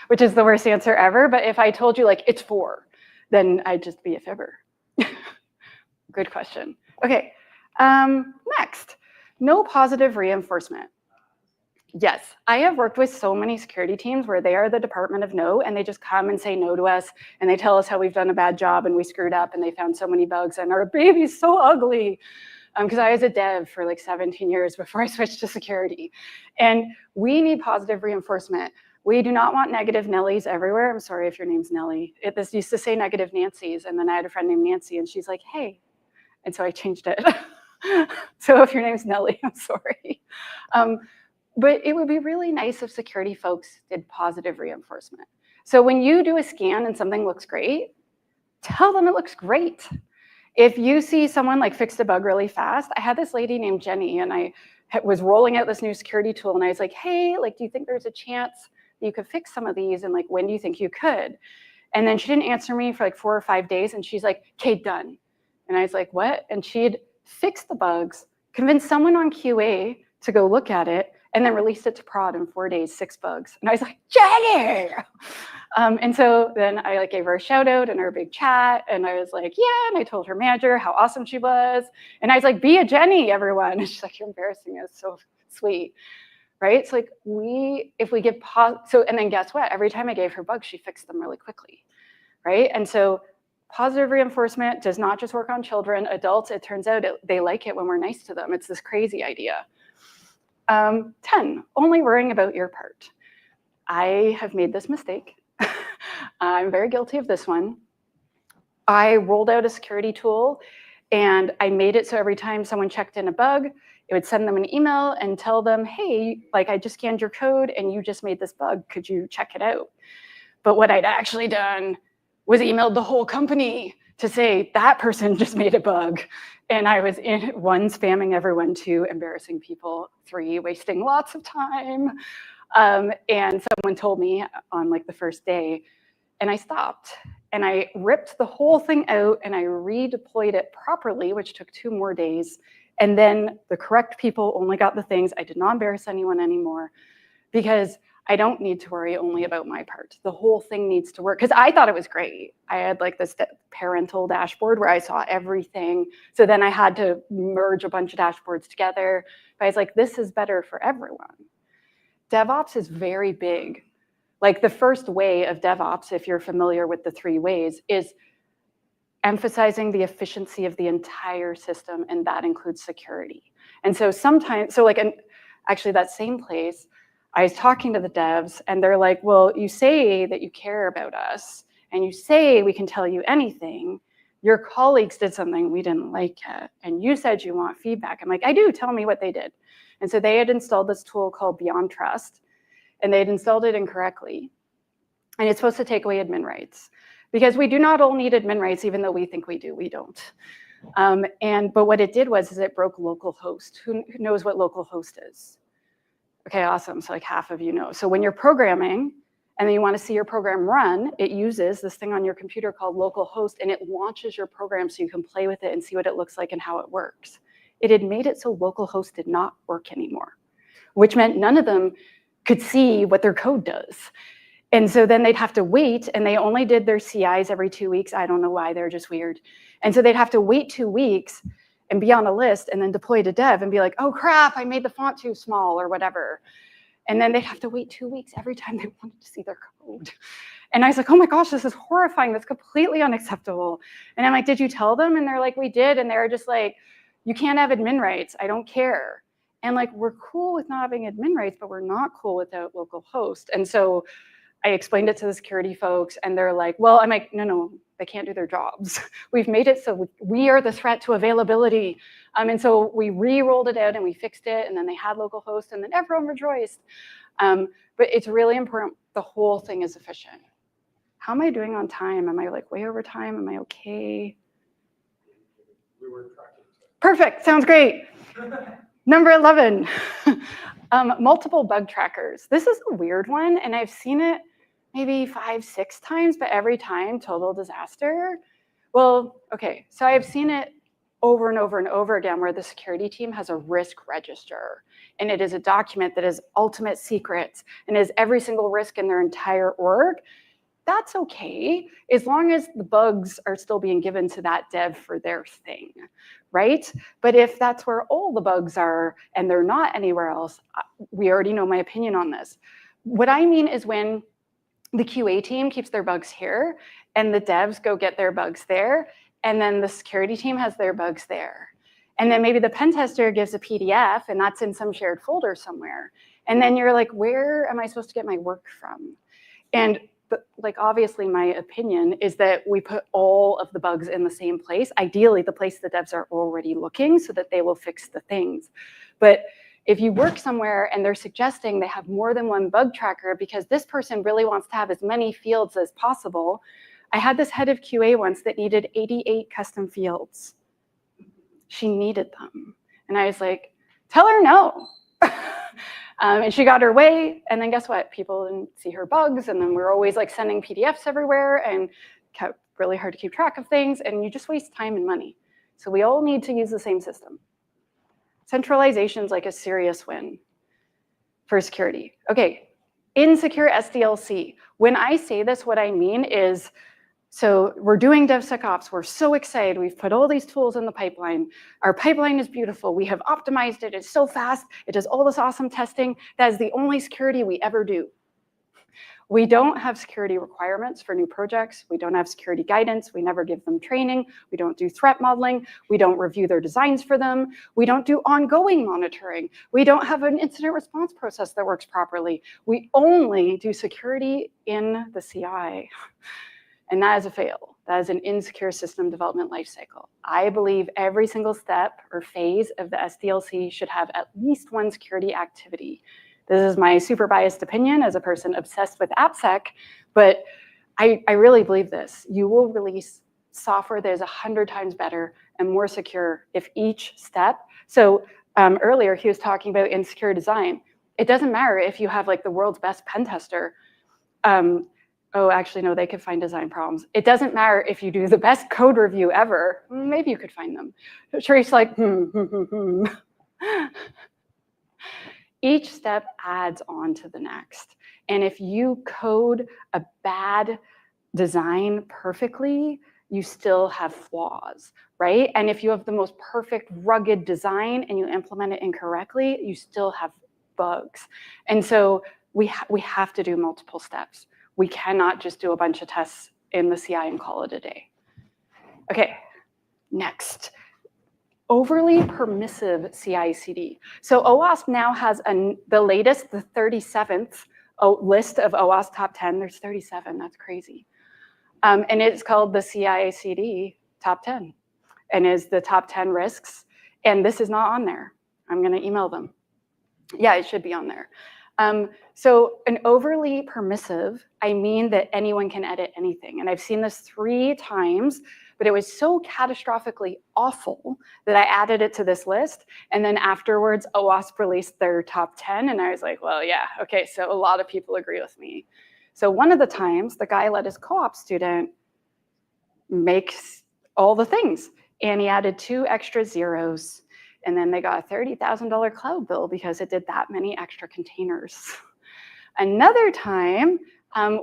which is the worst answer ever. But if I told you like, it's 4, then I'd just be a fibber. Good question. Okay, next, no positive reinforcement. Yes, I have worked with so many security teams where they are the department of no, and they just come and say no to us, and they tell us how we've done a bad job and we screwed up and they found so many bugs and our baby's so ugly. Because I was a dev for like 17 years before I switched to security. And we need positive reinforcement. We do not want negative Nellies everywhere. I'm sorry if your name's Nellie. This used to say negative Nancy's, and then I had a friend named Nancy, and she's like, hey. And so I changed it. So if your name's Nellie, I'm sorry. But it would be really nice if security folks did positive reinforcement. So when you do a scan and something looks great, tell them it looks great. If you see someone like fixed a bug really fast, I had this lady named Jenny, and I was rolling out this new security tool, and I was like, hey, like, do you think there's a chance that you could fix some of these? And like, when do you think you could? And then she didn't answer me for like 4 or 5 days, and she's like, okay, done. And I was like, what? And she'd fixed the bugs, convinced someone on QA to go look at it, and then released it to prod in 4 days, 6 bugs. And I was like, Jenny! And so then I like gave her a shout out in our big chat, and I was like, yeah, and I told her manager how awesome she was. And I was like, be a Jenny, everyone. And she's like, you're embarrassing us, so sweet, right? It's like, if we give, and then guess what? Every time I gave her bugs, she fixed them really quickly, right? And so positive reinforcement does not just work on children, adults, it turns out they like it when we're nice to them. It's this crazy idea. 10, only worrying about your part. I have made this mistake. I'm very guilty of this one. I rolled out a security tool, and I made it so every time someone checked in a bug, it would send them an email and tell them, hey, like, I just scanned your code and you just made this bug. Could you check it out? But what I'd actually done was emailed the whole company to say that person just made a bug. And I was in 1, spamming everyone, 2, embarrassing people, 3, wasting lots of time. And someone told me on like the first day, and I stopped. And I ripped the whole thing out and I redeployed it properly, which took 2 more days. And then the correct people only got the things. I did not embarrass anyone anymore. because I don't need to worry only about my part. The whole thing needs to work, because I thought it was great. I had like this parental dashboard where I saw everything. So then I had to merge a bunch of dashboards together. But I was like, this is better for everyone. DevOps is very big. Like the first way of DevOps, if you're familiar with the 3 ways, is emphasizing the efficiency of the entire system, and that includes security. And so sometimes, actually that same place, I was talking to the devs and they're like, well, you say that you care about us and you say we can tell you anything. Your colleagues did something we didn't like yet, and you said you want feedback. I'm like, I do, tell me what they did. And so they had installed this tool called Beyond Trust, and they had installed it incorrectly. And it's supposed to take away admin rights, because we do not all need admin rights, even though we think we do, we don't. But what it did was it broke localhost. Who knows what localhost is? Okay, awesome, so like half of you know. So when you're programming and then you want to see your program run, it uses this thing on your computer called localhost, and it launches your program so you can play with it and see what it looks like and how it works. It had made it so localhost did not work anymore, which meant none of them could see what their code does. And so then they'd have to wait, and they only did their CIs every 2 weeks. I don't know why, they're just weird. And so they'd have to wait 2 weeks and be on a list and then deploy to dev and be like, oh crap, I made the font too small or whatever. And then they'd have to wait 2 weeks every time they wanted to see their code. And I was like, oh my gosh, this is horrifying. That's completely unacceptable. And I'm like, did you tell them? And they're like, we did. And they're just like, you can't have admin rights. I don't care. And like, we're cool with not having admin rights, but we're not cool without localhost. And so I explained it to the security folks, and they're like, well, I'm like, no, they can't do their jobs. We've made it so we are the threat to availability. And so we re-rolled it out and we fixed it, and then they had localhost, and then everyone rejoiced. But it's really important. The whole thing is efficient. How am I doing on time? Am I like way over time? Am I okay? We were tracking. Perfect, sounds great. Number 11, multiple bug trackers. This is a weird one, and I've seen it maybe 5, 6 times, but every time, total disaster. Well, okay, so I've seen it over and over and over again where the security team has a risk register, and it is a document that is ultimate secrets and is every single risk in their entire org. That's okay, as long as the bugs are still being given to that dev for their thing, right? But if that's where all the bugs are and they're not anywhere else, we already know my opinion on this. What I mean is when the QA team keeps their bugs here and the devs go get their bugs there, and then the security team has their bugs there. And then maybe the pen tester gives a PDF and that's in some shared folder somewhere. And then you're like, where am I supposed to get my work from? And like, obviously my opinion is that we put all of the bugs in the same place, ideally the place the devs are already looking so that they will fix the things. But if you work somewhere and they're suggesting they have more than one bug tracker because this person really wants to have as many fields as possible. I had this head of QA once that needed 88 custom fields. She needed them. And I was like, tell her no. And she got her way, and then guess what? People didn't see her bugs, and then we're always like sending PDFs everywhere, and kept really hard to keep track of things, and you just waste time and money. So we all need to use the same system. Centralization is like a serious win for security. Okay, insecure SDLC. When I say this, what I mean is, so we're doing DevSecOps. We're so excited. We've put all these tools in the pipeline. Our pipeline is beautiful. We have optimized it. It's so fast. It does all this awesome testing. That is the only security we ever do. We don't have security requirements for new projects. We don't have security guidance. We never give them training. We don't do threat modeling. We don't review their designs for them. We don't do ongoing monitoring. We don't have an incident response process that works properly. We only do security in the CI. And that is a fail. That is an insecure system development lifecycle. I believe every single step or phase of the SDLC should have at least one security activity. This is my super biased opinion as a person obsessed with AppSec, but I really believe this. You will release software that is 100 times better and more secure if each step. So earlier he was talking about insecure design. It doesn't matter if you have like the world's best pen tester. Oh, actually, no, they could find design problems. It doesn't matter if you do the best code review ever. Maybe you could find them. Sharice's like, Each step adds on to the next. And if you code a bad design perfectly, you still have flaws, right? And if you have the most perfect rugged design and you implement it incorrectly, you still have bugs. And so we have to do multiple steps. We cannot just do a bunch of tests in the CI and call it a day. Okay, next. Overly permissive CI/CD. So OWASP now has the latest, the 37th list of OWASP top 10. There's 37, that's crazy. And it's called the CI/CD top 10 and is the top 10 risks. And this is not on there. I'm gonna email them. Yeah, it should be on there. So an overly permissive, I mean that anyone can edit anything. And I've seen this 3 times, but it was so catastrophically awful that I added it to this list. And then afterwards, OWASP released their top 10. And I was like, well, yeah, okay, so a lot of people agree with me. So one of the times, the guy let his co-op student make all the things. And he added 2 extra zeros. And then they got a $30,000 cloud bill because it did that many extra containers. Another time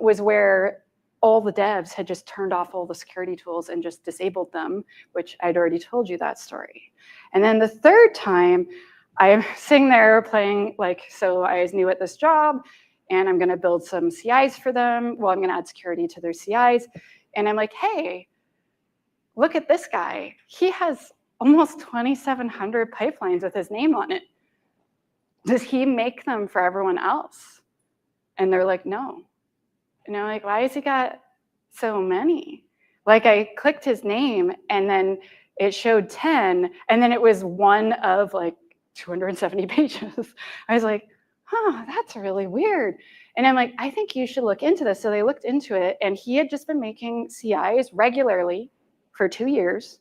was where all the devs had just turned off all the security tools and just disabled them, which I'd already told you that story. And then the third time, I'm sitting there playing, like, so I was new at this job, and I'm gonna build some CIs for them. Well, I'm gonna add security to their CIs. And I'm like, hey, look at this guy. He has almost 2,700 pipelines with his name on it. Does he make them for everyone else? And they're like, no. And I'm like, why has he got so many? Like, I clicked his name and then it showed 10, and then it was one of like 270 pages. I was like, huh, that's really weird. And I'm like, I think you should look into this. So they looked into it, and he had just been making CIs regularly for 2 years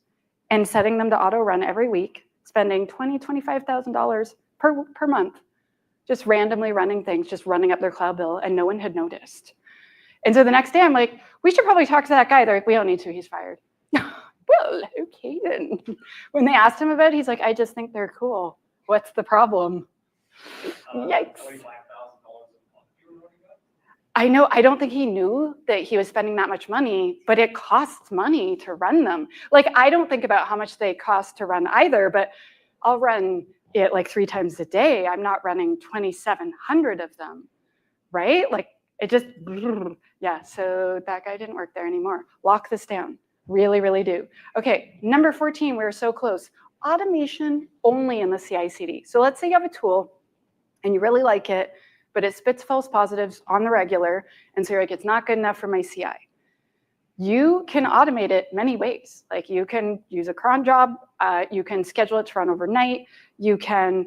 and setting them to auto run every week, spending $20,000, $25,000 per month, just randomly running things, just running up their cloud bill, and no one had noticed. And so the next day I'm like, we should probably talk to that guy. They're like, we don't need to, he's fired. Well, okay then. When they asked him about it, he's like, I just think they're cool. What's the problem? Yikes. I know, I don't think he knew that he was spending that much money, but it costs money to run them. Like, I don't think about how much they cost to run either, but I'll run it like 3 times a day. I'm not running 2,700 of them, right? Like, it just, yeah, so that guy didn't work there anymore. Lock this down, really, really do. Okay, number 14, we were so close. Automation only in the CI/CD. So let's say you have a tool and you really like it, but it spits false positives on the regular, and so you're like, it's not good enough for my CI. You can automate it many ways. Like, you can use a cron job, you can schedule it to run overnight, you can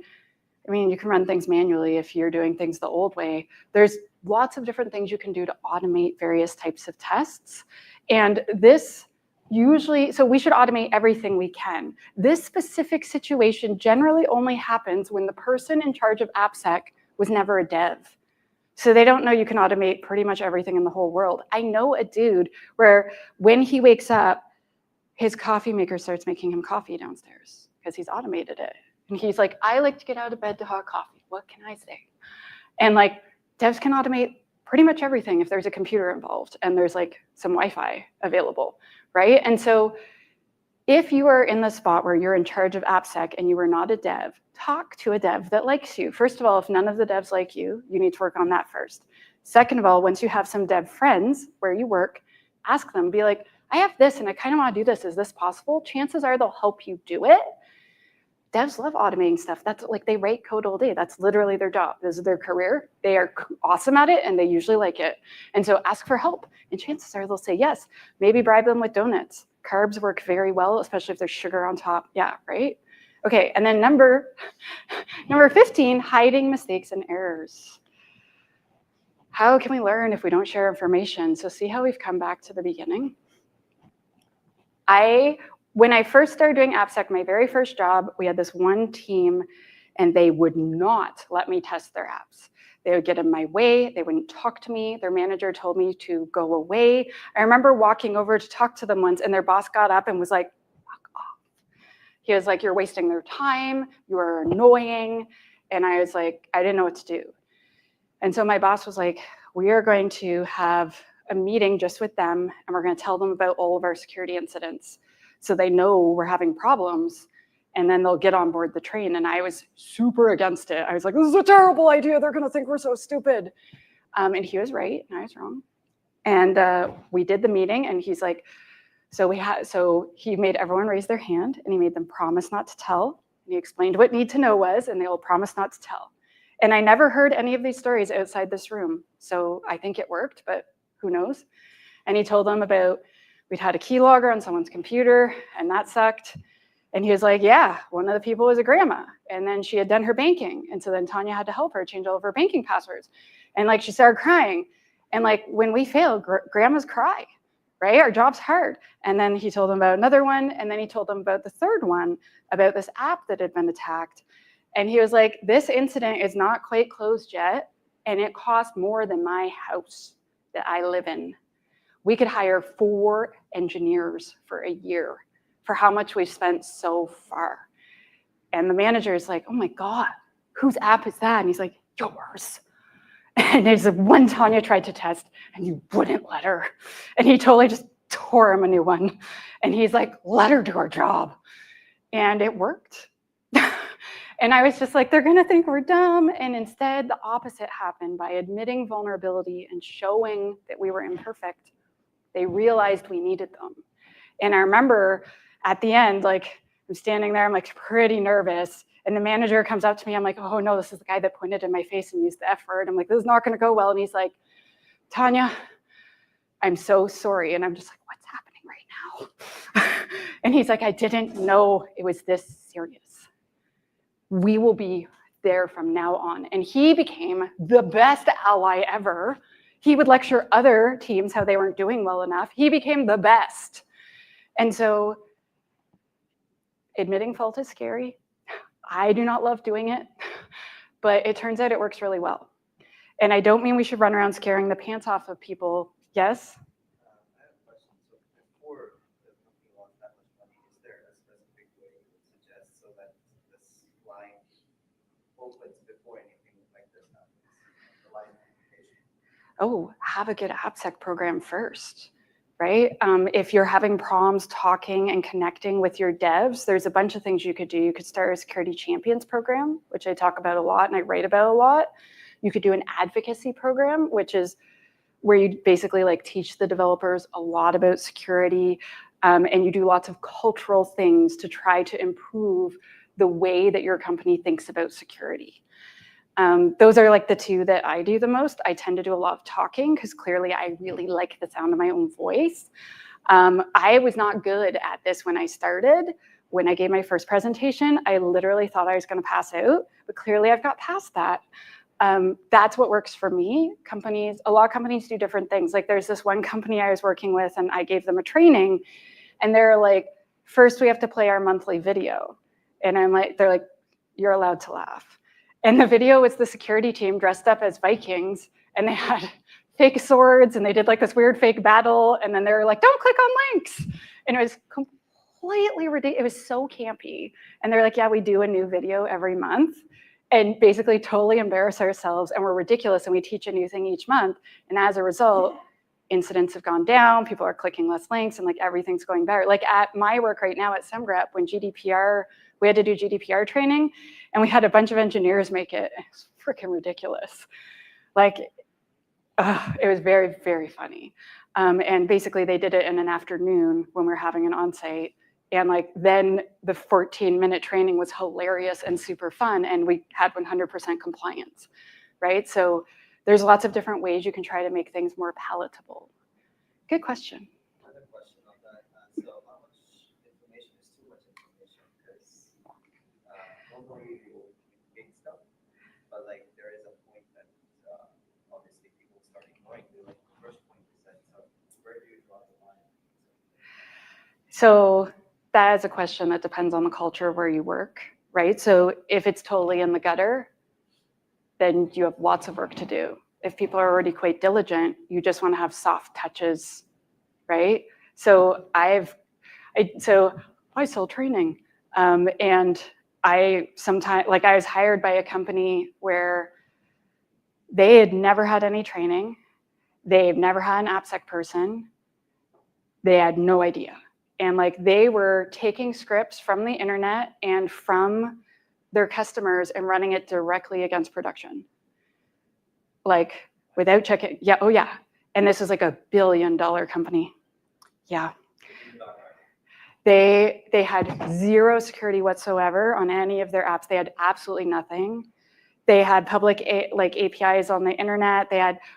run things manually if you're doing things the old way. There's lots of different things you can do to automate various types of tests. And this usually, so we should automate everything we can. This specific situation generally only happens when the person in charge of AppSec was never a dev. So they don't know you can automate pretty much everything in the whole world. I know a dude where when he wakes up, his coffee maker starts making him coffee downstairs because he's automated it. And he's like, I like to get out of bed to hot coffee. What can I say? And like, devs can automate pretty much everything if there's a computer involved and there's like some Wi-Fi available, right? And so if you are in the spot where you're in charge of AppSec and you are not a dev, talk to a dev that likes you. First of all, if none of the devs like you, you need to work on that first. Second of all, once you have some dev friends where you work, ask them, be like, I have this and I kind of want to do this. Is this possible? Chances are they'll help you do it. Devs love automating stuff. That's like, they write code all day. That's literally their job. This is their career. They are awesome at it and they usually like it. And so ask for help. And chances are they'll say yes. Maybe bribe them with donuts. Carbs work very well, especially if there's sugar on top. Yeah, right? Okay, and then number 15, hiding mistakes and errors. How can we learn if we don't share information? So see how we've come back to the beginning? When I first started doing AppSec, my very first job, we had this one team and they would not let me test their apps. They would get in my way, they wouldn't talk to me, their manager told me to go away. I remember walking over to talk to them once and their boss got up and was like, fuck off. He was like, you're wasting their time, you're annoying. And I was like, I didn't know what to do. And so my boss was like, we are going to have a meeting just with them, and we're going to tell them about all of our security incidents so they know we're having problems, and then they'll get on board the train. And I was super against it. I was like, this is a terrible idea. They're going to think we're so stupid. And he was right, and I was wrong. And we did the meeting, and he's like, so he made everyone raise their hand, and he made them promise not to tell. And he explained what need to know was, and they all promised not to tell. And I never heard any of these stories outside this room. So I think it worked, but who knows? And he told them about, we'd had a keylogger on someone's computer, and that sucked. And he was like, yeah, one of the people was a grandma. And then she had done her banking. And so then Tanya had to help her change all of her banking passwords. And like, she started crying. And like, when we fail, grandmas cry, right? Our job's hard. And then he told them about another one. And then he told them about the third one, about this app that had been attacked. And he was like, this incident is not quite closed yet. And it cost more than my house that I live in. We could hire 4 engineers for a year for how much we've spent so far. And the manager is like, oh my God, whose app is that? And he's like, yours. And there's one Tanya tried to test, and you wouldn't let her. And he totally just tore him a new one. And he's like, let her do her job. And it worked. And I was just like, they're gonna think we're dumb. And instead, the opposite happened. By admitting vulnerability and showing that we were imperfect, they realized we needed them. And I remember at the end, like, I'm standing there, I'm like pretty nervous. And the manager comes up to me, I'm like, oh no, this is the guy that pointed in my face and used the F word. I'm like, this is not gonna go well. And he's like, Tanya, I'm so sorry. And I'm just like, what's happening right now? And he's like, I didn't know it was this serious. We will be there from now on. And he became the best ally ever. He would lecture other teams how they weren't doing well enough. He became the best. And so admitting fault is scary. I do not love doing it, but it turns out it works really well. And I don't mean we should run around scaring the pants off of people. Yes? I have a question. So before the company lost that much money, is there a specific way you would suggest so that this line opens before anything like this happens? The line of communication. Oh, have a good AppSec program first, right? If you're having problems talking and connecting with your devs, there's a bunch of things you could do. You could start a security champions program, which I talk about a lot and I write about a lot. You could do an advocacy program, which is where you basically like teach the developers a lot about security, and you do lots of cultural things to try to improve the way that your company thinks about security. Those are like the two that I do the most. I tend to do a lot of talking because clearly I really like the sound of my own voice. I was not good at this when I started. When I gave my first presentation, I literally thought I was going to pass out, but clearly I've got past that. That's what works for me. A lot of companies do different things. Like there's this one company I was working with and I gave them a training and they're like, first we have to play our monthly video. And they're like, you're allowed to laugh. And the video was the security team dressed up as Vikings and they had fake swords and they did like this weird fake battle. And then they were like, don't click on links. And it was completely ridiculous. It was so campy. And they're like, yeah, we do a new video every month and basically totally embarrass ourselves. And we're ridiculous. And we teach a new thing each month. And as a result, incidents have gone down. People are clicking less links and like everything's going better. Like at my work right now at SEMGREP, when we had to do GDPR training and we had a bunch of engineers make it. It was freaking ridiculous. Like, it was very, very funny. And basically they did it in an afternoon when we were having an onsite. And like, then the 14-minute training was hilarious and super fun. And we had 100% compliance, right? So there's lots of different ways you can try to make things more palatable. Good question. Another question on that. So how much information is too much information? Because normally you will communicate stuff, but like there is a point that obviously people start ignoring you. Like the first point you said, so where do you draw the line? So that is a question that depends on the culture where you work, right? So if it's totally in the gutter, then you have lots of work to do. If people are already quite diligent, you just want to have soft touches, right? So I sell training, and I was hired by a company where they had never had any training. They've never had an AppSec person. They had no idea. And like they were taking scripts from the internet and from their customers and running it directly against production. Like without checking, yeah, oh yeah. And this is like $1 billion company. Yeah. They had zero security whatsoever on any of their apps. They had absolutely nothing. They had public APIs on the internet.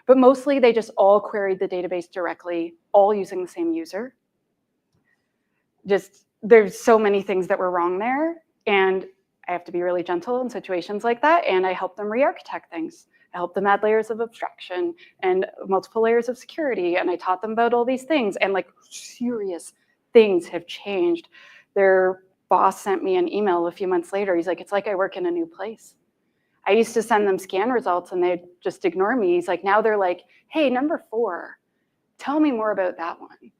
But mostly they just all queried the database directly, all using the same user. Just, there's so many things that were wrong there. And I have to be really gentle in situations like that. And I help them re-architect things. I help them add layers of abstraction and multiple layers of security. And I taught them about all these things. And like serious things have changed. Their boss sent me an email a few months later. He's like, it's like I work in a new place. I used to send them scan results and they'd just ignore me. He's like, now they're like, hey, number 4, tell me more about that one.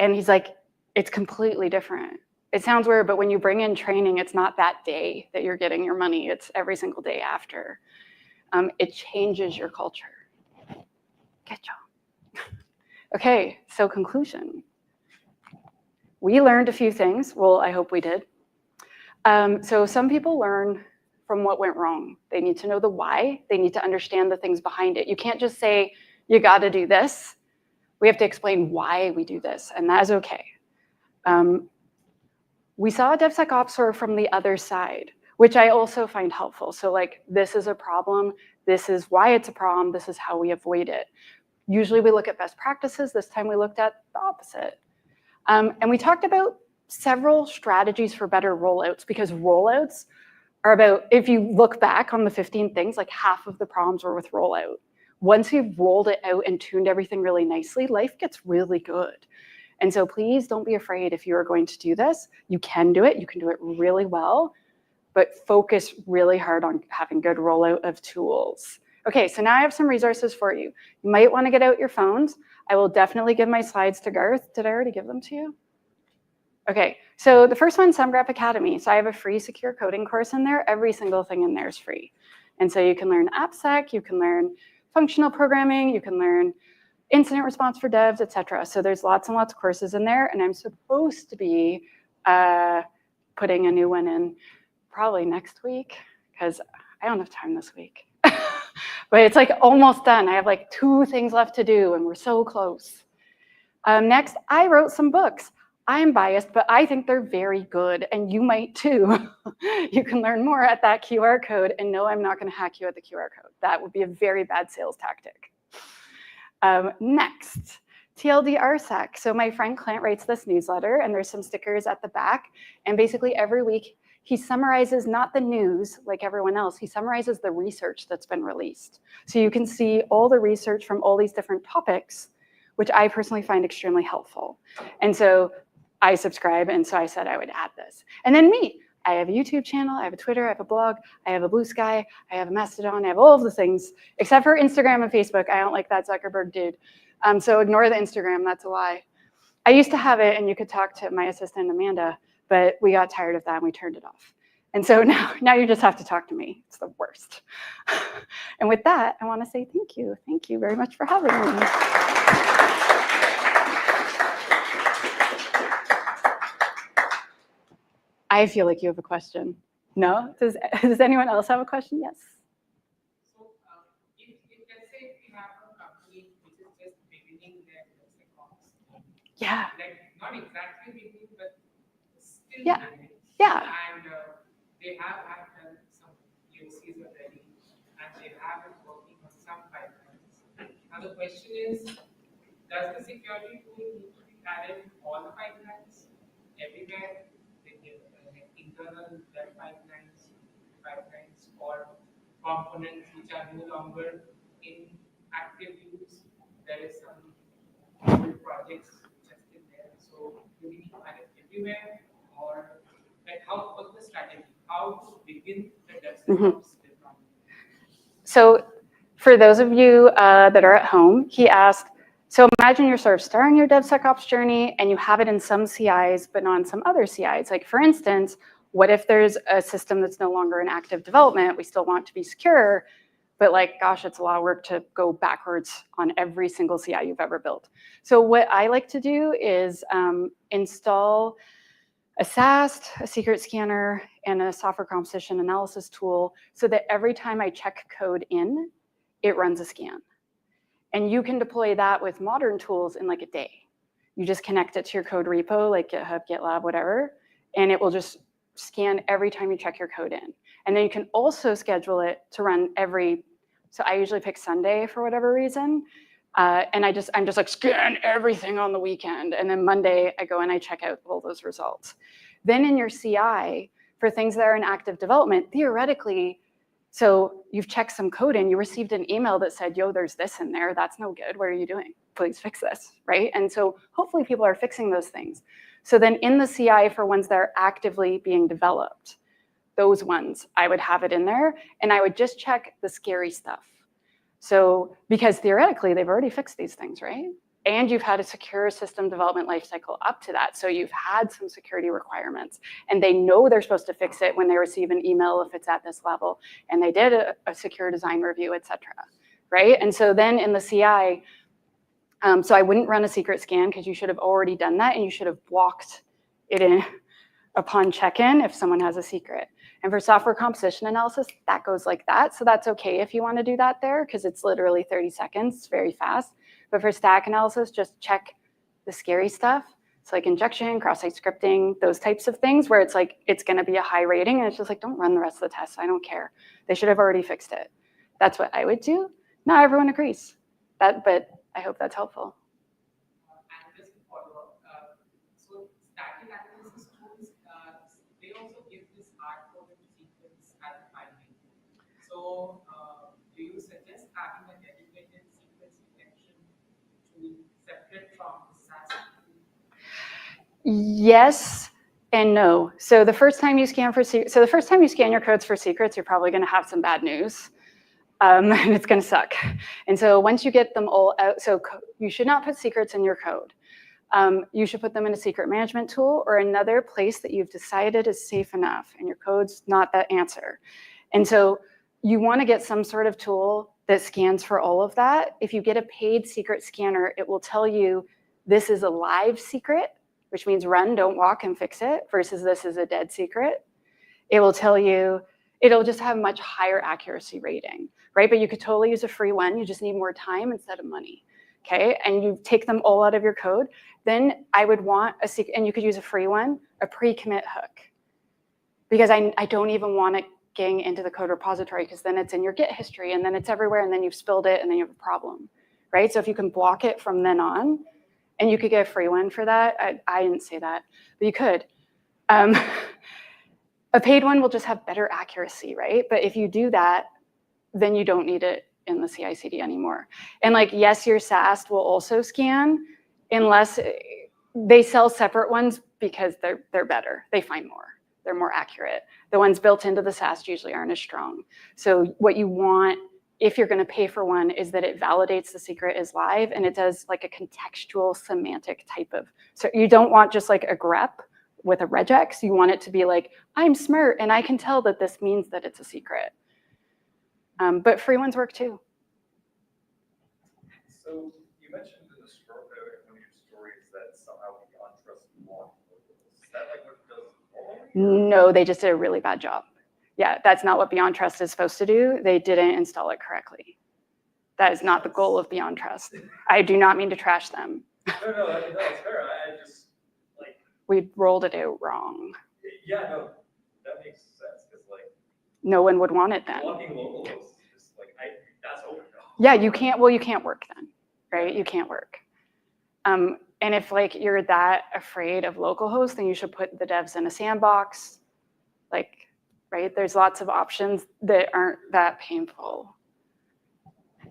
And he's like, it's completely different. It sounds weird, but when you bring in training, it's not that day that you're getting your money. It's every single day after. It changes your culture. Good job. Okay, so conclusion. We learned a few things. Well, I hope we did. So some people learn from what went wrong. They need to know the why. They need to understand the things behind it. You can't just say, you got to do this. We have to explain why we do this, and that is okay. We saw DevSecOps sort of from the other side, which I also find helpful. So like, this is a problem. This is why it's a problem. This is how we avoid it. Usually we look at best practices. This time we looked at the opposite. And we talked about several strategies for better rollouts, because rollouts are about, if you look back on the 15 things, like half of the problems were with rollout. Once you've rolled it out and tuned everything really nicely, life gets really good. And so please don't be afraid if you are going to do this. You can do it. You can do it really well, but focus really hard on having good rollout of tools. Okay, so now I have some resources for you. You might want to get out your phones. I will definitely give my slides to Garth. Did I already give them to you? Okay, so the first one, SumGraph Academy. So I have a free secure coding course in there. Every single thing in there is free. And so you can learn AppSec, you can learn functional programming, you can learn incident response for devs, etc. So there's lots and lots of courses in there, and I'm supposed to be putting a new one in probably next week, because I don't have time this week. But it's like almost done. I have like 2 things left to do, and we're so close. Next, I wrote some books. I'm biased, but I think they're very good, and you might too. You can learn more at that QR code, and no, I'm not going to hack you at the QR code. That would be a very bad sales tactic. Next, TLDR-SEC. So my friend Clint writes this newsletter, and there's some stickers at the back, and basically every week he summarizes not the news like everyone else, he summarizes the research that's been released. So you can see all the research from all these different topics, which I personally find extremely helpful. And so I subscribe, and so I said I would add this. And then me, I have a YouTube channel, I have a Twitter, I have a blog, I have a Blue Sky, I have a Mastodon, I have all of the things, except for Instagram and Facebook. I don't like that Zuckerberg dude. So ignore the Instagram, that's a lie. I used to have it, and you could talk to my assistant, Amanda, but we got tired of that and we turned it off. And so now you just have to talk to me. It's the worst. And with that, I want to say thank you. Thank you very much for having me. I feel like you have a question. No? Does anyone else have a question? Yes. So, if let's say if you have a company which is just beginning their DevSecOps, Yeah. like not exactly beginning, but still Yeah. beginning. Yeah. And they have done some POCs already, and they have been working on some pipelines. Now the question is, does the security tool need to be added in all the pipelines everywhere? Like internal dev pipelines, or components which are no longer in active use. There is some old projects just in there. So do we need to add it everywhere, or like what's the strategy? How to begin the DevSecOps deployment? So for those of you that are at home, he asked, so imagine you're sort of starting your DevSecOps journey and you have it in some CIs, but not in some other CIs. Like for instance, what if there's a system that's no longer in active development? We still want it to be secure, but like, gosh, it's a lot of work to go backwards on every single CI you've ever built. So what I like to do is install a SAST, a secret scanner, and a software composition analysis tool so that every time I check code in, it runs a scan. And you can deploy that with modern tools in like a day. You just connect it to your code repo, like GitHub, GitLab, whatever, and it will just scan every time you check your code in. And then you can also schedule it to run so I usually pick Sunday for whatever reason. And I'm just like, scan everything on the weekend. And then Monday, I go and I check out all those results. Then in your CI, for things that are in active development, theoretically, so you've checked some code in, you received an email that said, yo, there's this in there, that's no good, what are you doing? Please fix this, right? And so hopefully people are fixing those things. So then in the CI for ones that are actively being developed, those ones, I would have it in there, and I would just check the scary stuff. So, because theoretically, they've already fixed these things, right? And you've had a secure system development lifecycle up to that. So you've had some security requirements, and they know they're supposed to fix it when they receive an email if it's at this level, and they did a secure design review, et cetera, right? And so then in the CI, so I wouldn't run a secret scan because you should have already done that, and you should have blocked it in upon check-in if someone has a secret. And for software composition analysis, that goes like that. So that's okay if you want to do that there because it's literally 30 seconds, it's very fast. But for stack analysis, just check the scary stuff. It's like injection, cross-site scripting, those types of things where it's like, it's going to be a high rating. And it's just like, don't run the rest of the tests. I don't care. They should have already fixed it. That's what I would do. Not everyone agrees. But I hope that's helpful. And just to follow up, so static analysis tools, they also give this hard-coded sequence as a finding. So do you suggest having a dedicated sequence detection tool separate from the SAS tool? Yes and no. So the first time you scan your codes for secrets, you're probably going to have some bad news. And it's going to suck. And so once you get them all out, so you should not put secrets in your code. You should put them in a secret management tool or another place that you've decided is safe enough, and your code's not that answer. And so you want to get some sort of tool that scans for all of that. If you get a paid secret scanner, it will tell you this is a live secret, which means run, don't walk, and fix it, versus this is a dead secret. It will tell you, it'll just have much higher accuracy rating, right? But you could totally use a free one. You just need more time instead of money, okay? And you take them all out of your code. Then I would want and you could use a free one, a pre-commit hook. Because I don't even want it getting into the code repository because then it's in your Git history and then it's everywhere and then you've spilled it and then you have a problem, right? So if you can block it from then on, and you could get a free one for that. I didn't say that, but you could. A paid one will just have better accuracy, right? But if you do that, then you don't need it in the CI/CD anymore. And like, yes, your SAST will also scan unless they sell separate ones because they're better. They find more. They're more accurate. The ones built into the SAST usually aren't as strong. So what you want, if you're going to pay for one, is that it validates the secret is live and it does like a contextual semantic type of, so you don't want just like a grep with a regex. You want it to be like, I'm smart and I can tell that this means that it's a secret. But free ones work too. So you mentioned in the story, one of your stories that somehow beyond trust block logos. Is that like what it does normally? No, they just did a really bad job. Yeah, that's not what Beyond Trust is supposed to do. They didn't install it correctly. That is not the goal of Beyond Trust. I do not mean to trash them. No, it's fair. I just like. We rolled it out wrong. Yeah, no, that makes sense because like. No one would want it then. Blocking locals is just like that's overkill. Yeah, you can't. Well, you can't work then, right? You can't work. And if like you're that afraid of localhost, then you should put the devs in a sandbox, like. Right? There's lots of options that aren't that painful.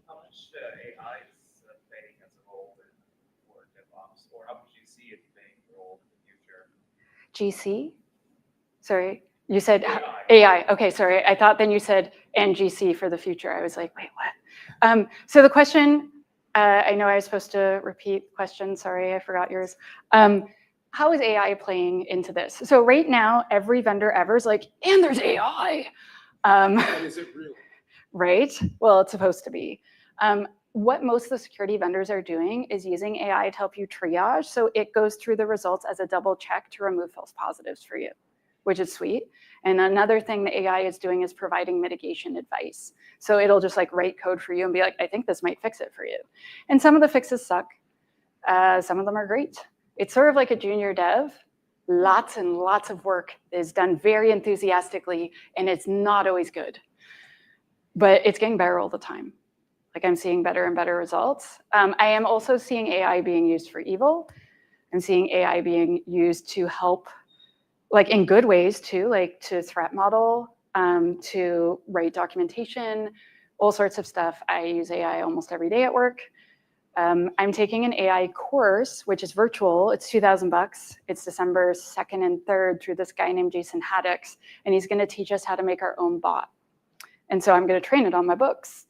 How much AI is playing as a role for DevOps, or how much do you see it playing a role in the future? GC? Sorry, you said AI. AI. Okay, sorry. I thought then you said and GC for the future. I was like, wait, what? So the question, I know I was supposed to repeat the question. Sorry, I forgot yours. how is AI playing into this? So right now, every vendor ever is like, and there's AI. But is it really? Right? Well, it's supposed to be. What most of the security vendors are doing is using AI to help you triage. So it goes through the results as a double check to remove false positives for you, which is sweet. And another thing the AI is doing is providing mitigation advice. So it'll just like write code for you and be like, I think this might fix it for you. And some of the fixes suck. Some of them are great. It's sort of like a junior dev. Lots and lots of work is done very enthusiastically, and it's not always good. But it's getting better all the time. Like I'm seeing better and better results. I am also seeing AI being used for evil. I'm seeing AI being used to help, like in good ways too, like to threat model, to write documentation, all sorts of stuff. I use AI almost every day at work. I'm taking an AI course, which is virtual. It's $2,000. It's December 2nd and 3rd through this guy named Jason Haddix, and he's going to teach us how to make our own bot. And so I'm going to train it on my books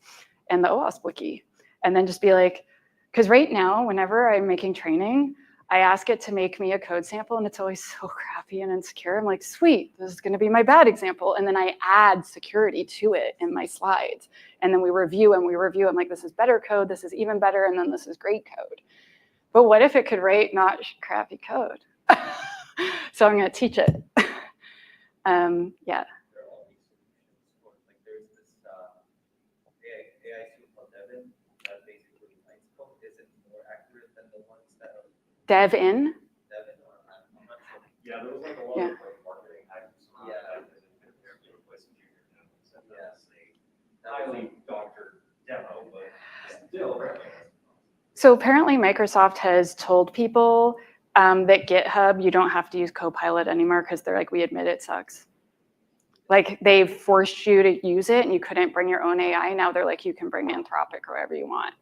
and the OWASP wiki, and then just be like, because right now, whenever I'm making training, I ask it to make me a code sample, and it's always so crappy and insecure. I'm like, sweet, this is going to be my bad example. And then I add security to it in my slides. And then we review and we review. I'm like, this is better code. This is even better. And then this is great code. But what if it could write not crappy code? So I'm going to teach it. Yeah. There are all these solutions for, like, there's this AI tool called Devin that basically writes code. Is it more accurate than the ones that are Dev-in? Devin, or I'm not sure. Yeah, there was like a lot Yeah. of like marketing hacks. Yeah. Highly doctored demo, but still. So apparently Microsoft has told people that GitHub, you don't have to use Copilot anymore because they're like, we admit it sucks. Like they've forced you to use it and you couldn't bring your own AI. Now they're like, you can bring Anthropic or whatever you want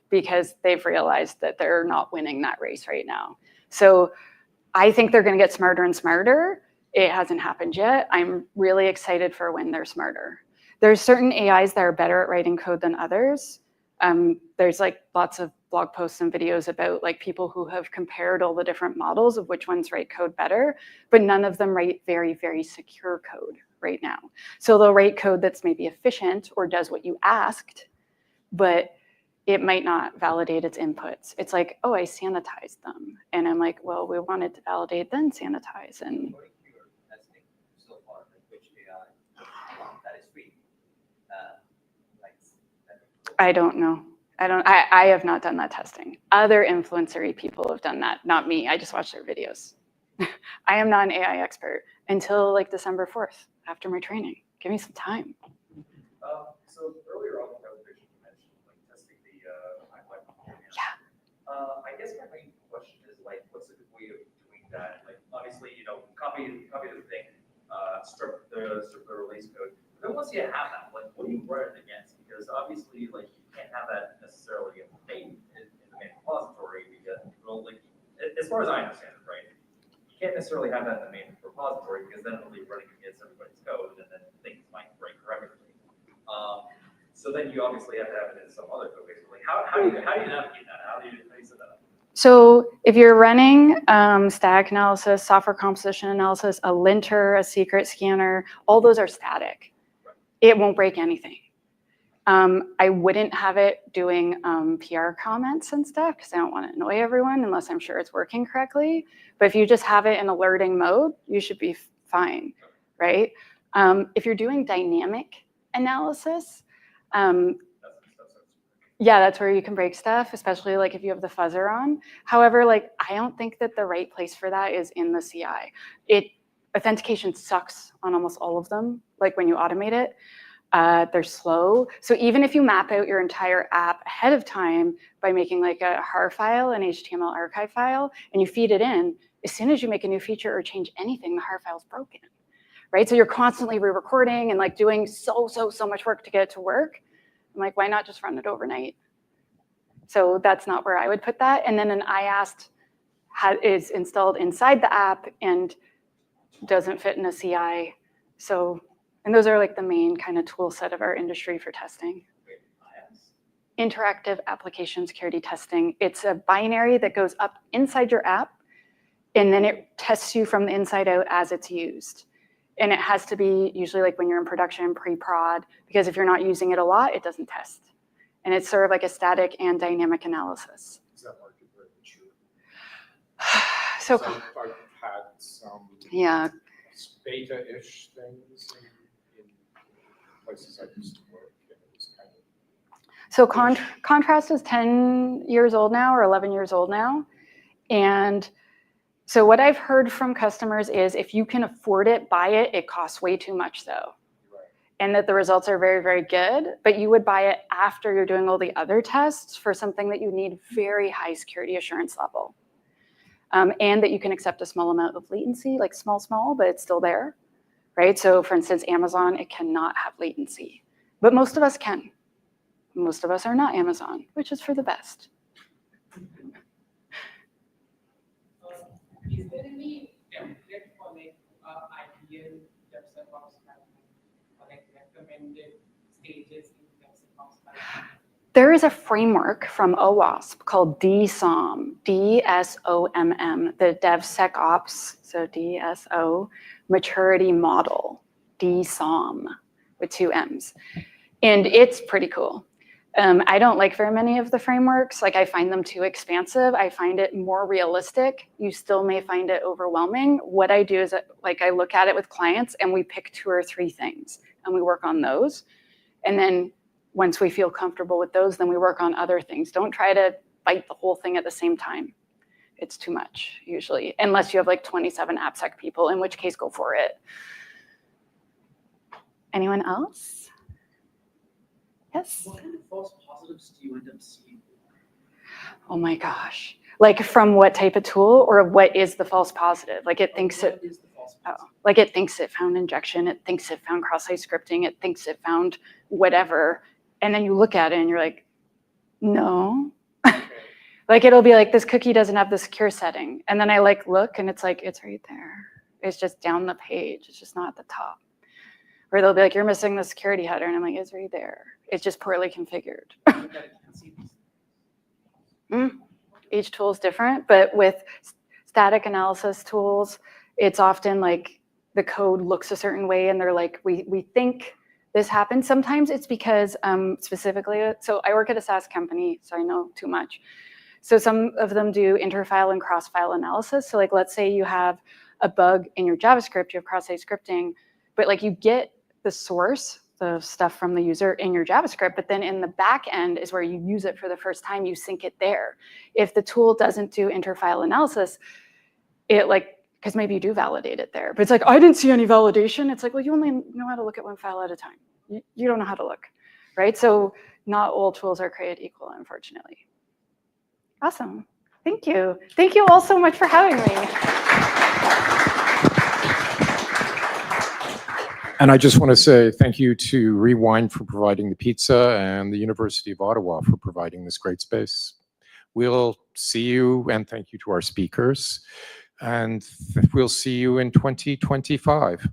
because they've realized that they're not winning that race right now. So I think they're going to get smarter and smarter. It hasn't happened yet. I'm really excited for when they're smarter. There's certain AIs that are better at writing code than others. There's like lots of blog posts and videos about like people who have compared all the different models of which ones write code better, but none of them write very, very secure code right now. So they'll write code that's maybe efficient or does what you asked, but it might not validate its inputs. It's like, oh, I sanitized them. And I'm like, well, we wanted to validate, then sanitize. And According to your testing so far, like which AI that is free, I don't know. I have not done that testing. Other influencer-y people have done that, not me. I just watch their videos. I am not an AI expert until like December 4th after my training. Give me some time. So earlier on in the presentation, you mentioned like testing the pipeline performance. Yeah. I guess my main question is like, what's a good way of doing that? Like, obviously, you know, copy the thing, strip the release code. But then once you have that, like, what do you run it against? Because obviously, like, you can't have that necessarily in the main repository because, well, like, as far as I understand it, right? You can't necessarily have that in the main repository because then it'll be running against everybody's code, and then things might break for everybody. So then you obviously have to have it in some other code base. Like, how do you navigate that? How do you set that up? So if you're running static analysis, software composition analysis, a linter, a secret scanner, all those are static. It won't break anything. I wouldn't have it doing PR comments and stuff because I don't want to annoy everyone unless I'm sure it's working correctly. But if you just have it in alerting mode, you should be fine, right? If you're doing dynamic analysis, yeah, that's where you can break stuff, especially like if you have the fuzzer on. However, like I don't think that the right place for that is in the CI. Authentication sucks on almost all of them, like when you automate it. They're slow. So even if you map out your entire app ahead of time by making like a HAR file, an HTML archive file, and you feed it in, as soon as you make a new feature or change anything, the HAR file is broken, right? So you're constantly re-recording and like doing so much work to get it to work. I'm like, why not just run it overnight? So that's not where I would put that. And then an IAST is installed inside the app and doesn't fit in a CI. So, and those are like the main kind of tool set of our industry for testing. Interactive application security testing. It's a binary that goes up inside your app. and then it tests you from the inside out as it's used. And it has to be usually like when you're in production, pre-prod, because if you're not using it a lot, it doesn't test. And it's sort of like a static and dynamic analysis. Is that market very mature? So I've had some yeah, beta-ish things in places I used to work, and it was kind of. so Contrast is 10 years old now or 11 years old now. And so what I've heard from customers is if you can afford it, buy it. It costs way too much though. And that the results are very, very good, but you would buy it after you're doing all the other tests for something that you need very high security assurance level. And that you can accept a small amount of latency, like small, but it's still there, right? So for instance, Amazon, it cannot have latency, but most of us can. Most of us are not Amazon, which is for the best. Is there any template for like ideal DevSecOps pipeline, or like recommended stages in DevSecOps pipeline? There is a framework from OWASP called DSOM, D-S-O-M-M, the DevSecOps, so D-S-O, maturity model, DSOM, with 2 M's. And it's pretty cool. I don't like very many of the frameworks. Like I find them too expansive. I find it more realistic. You still may find it overwhelming. What I do is like I look at it with clients and we pick 2 or 3 things and we work on those. And then once we feel comfortable with those, then we work on other things. Don't try to bite the whole thing at the same time. It's too much usually, unless you have like 27 AppSec people, in which case go for it. Anyone else? Yes? What kind of false positives do you end up seeing? Oh my gosh. Like from what type of tool, or what is the false positive? Like it thinks it, What is the false positive? like it thinks it found injection, it thinks it found cross-site scripting, it thinks it found whatever. And then you look at it and you're like, no. Like it'll be like, this cookie doesn't have the secure setting. And then I like look and it's like, it's right there. It's just down the page. It's just not at the top. Or they'll be like, you're missing the security header. And I'm like, it's right there. It's just poorly configured. Each tool is different, but with static analysis tools, it's often like the code looks a certain way and they're like, we think this happened. Sometimes it's because specifically, so I work at a SaaS company, so I know too much. So some of them do interfile and cross-file analysis. So like, let's say you have a bug in your JavaScript, you have cross-site scripting, but like you get the source, the stuff from the user in your JavaScript, but then in the back end is where you use it for the first time, you sync it there. If the tool doesn't do interfile analysis, it like, because maybe you do validate it there, but it's like, I didn't see any validation. It's like, well, you only know how to look at one file at a time. You don't know how to look, right? So not all tools are created equal, unfortunately. Awesome. Thank you. Thank you all so much for having me. And I just want to say thank you to Rewind for providing the pizza and the University of Ottawa for providing this great space. We'll see you, and thank you to our speakers. And we'll see you in 2025.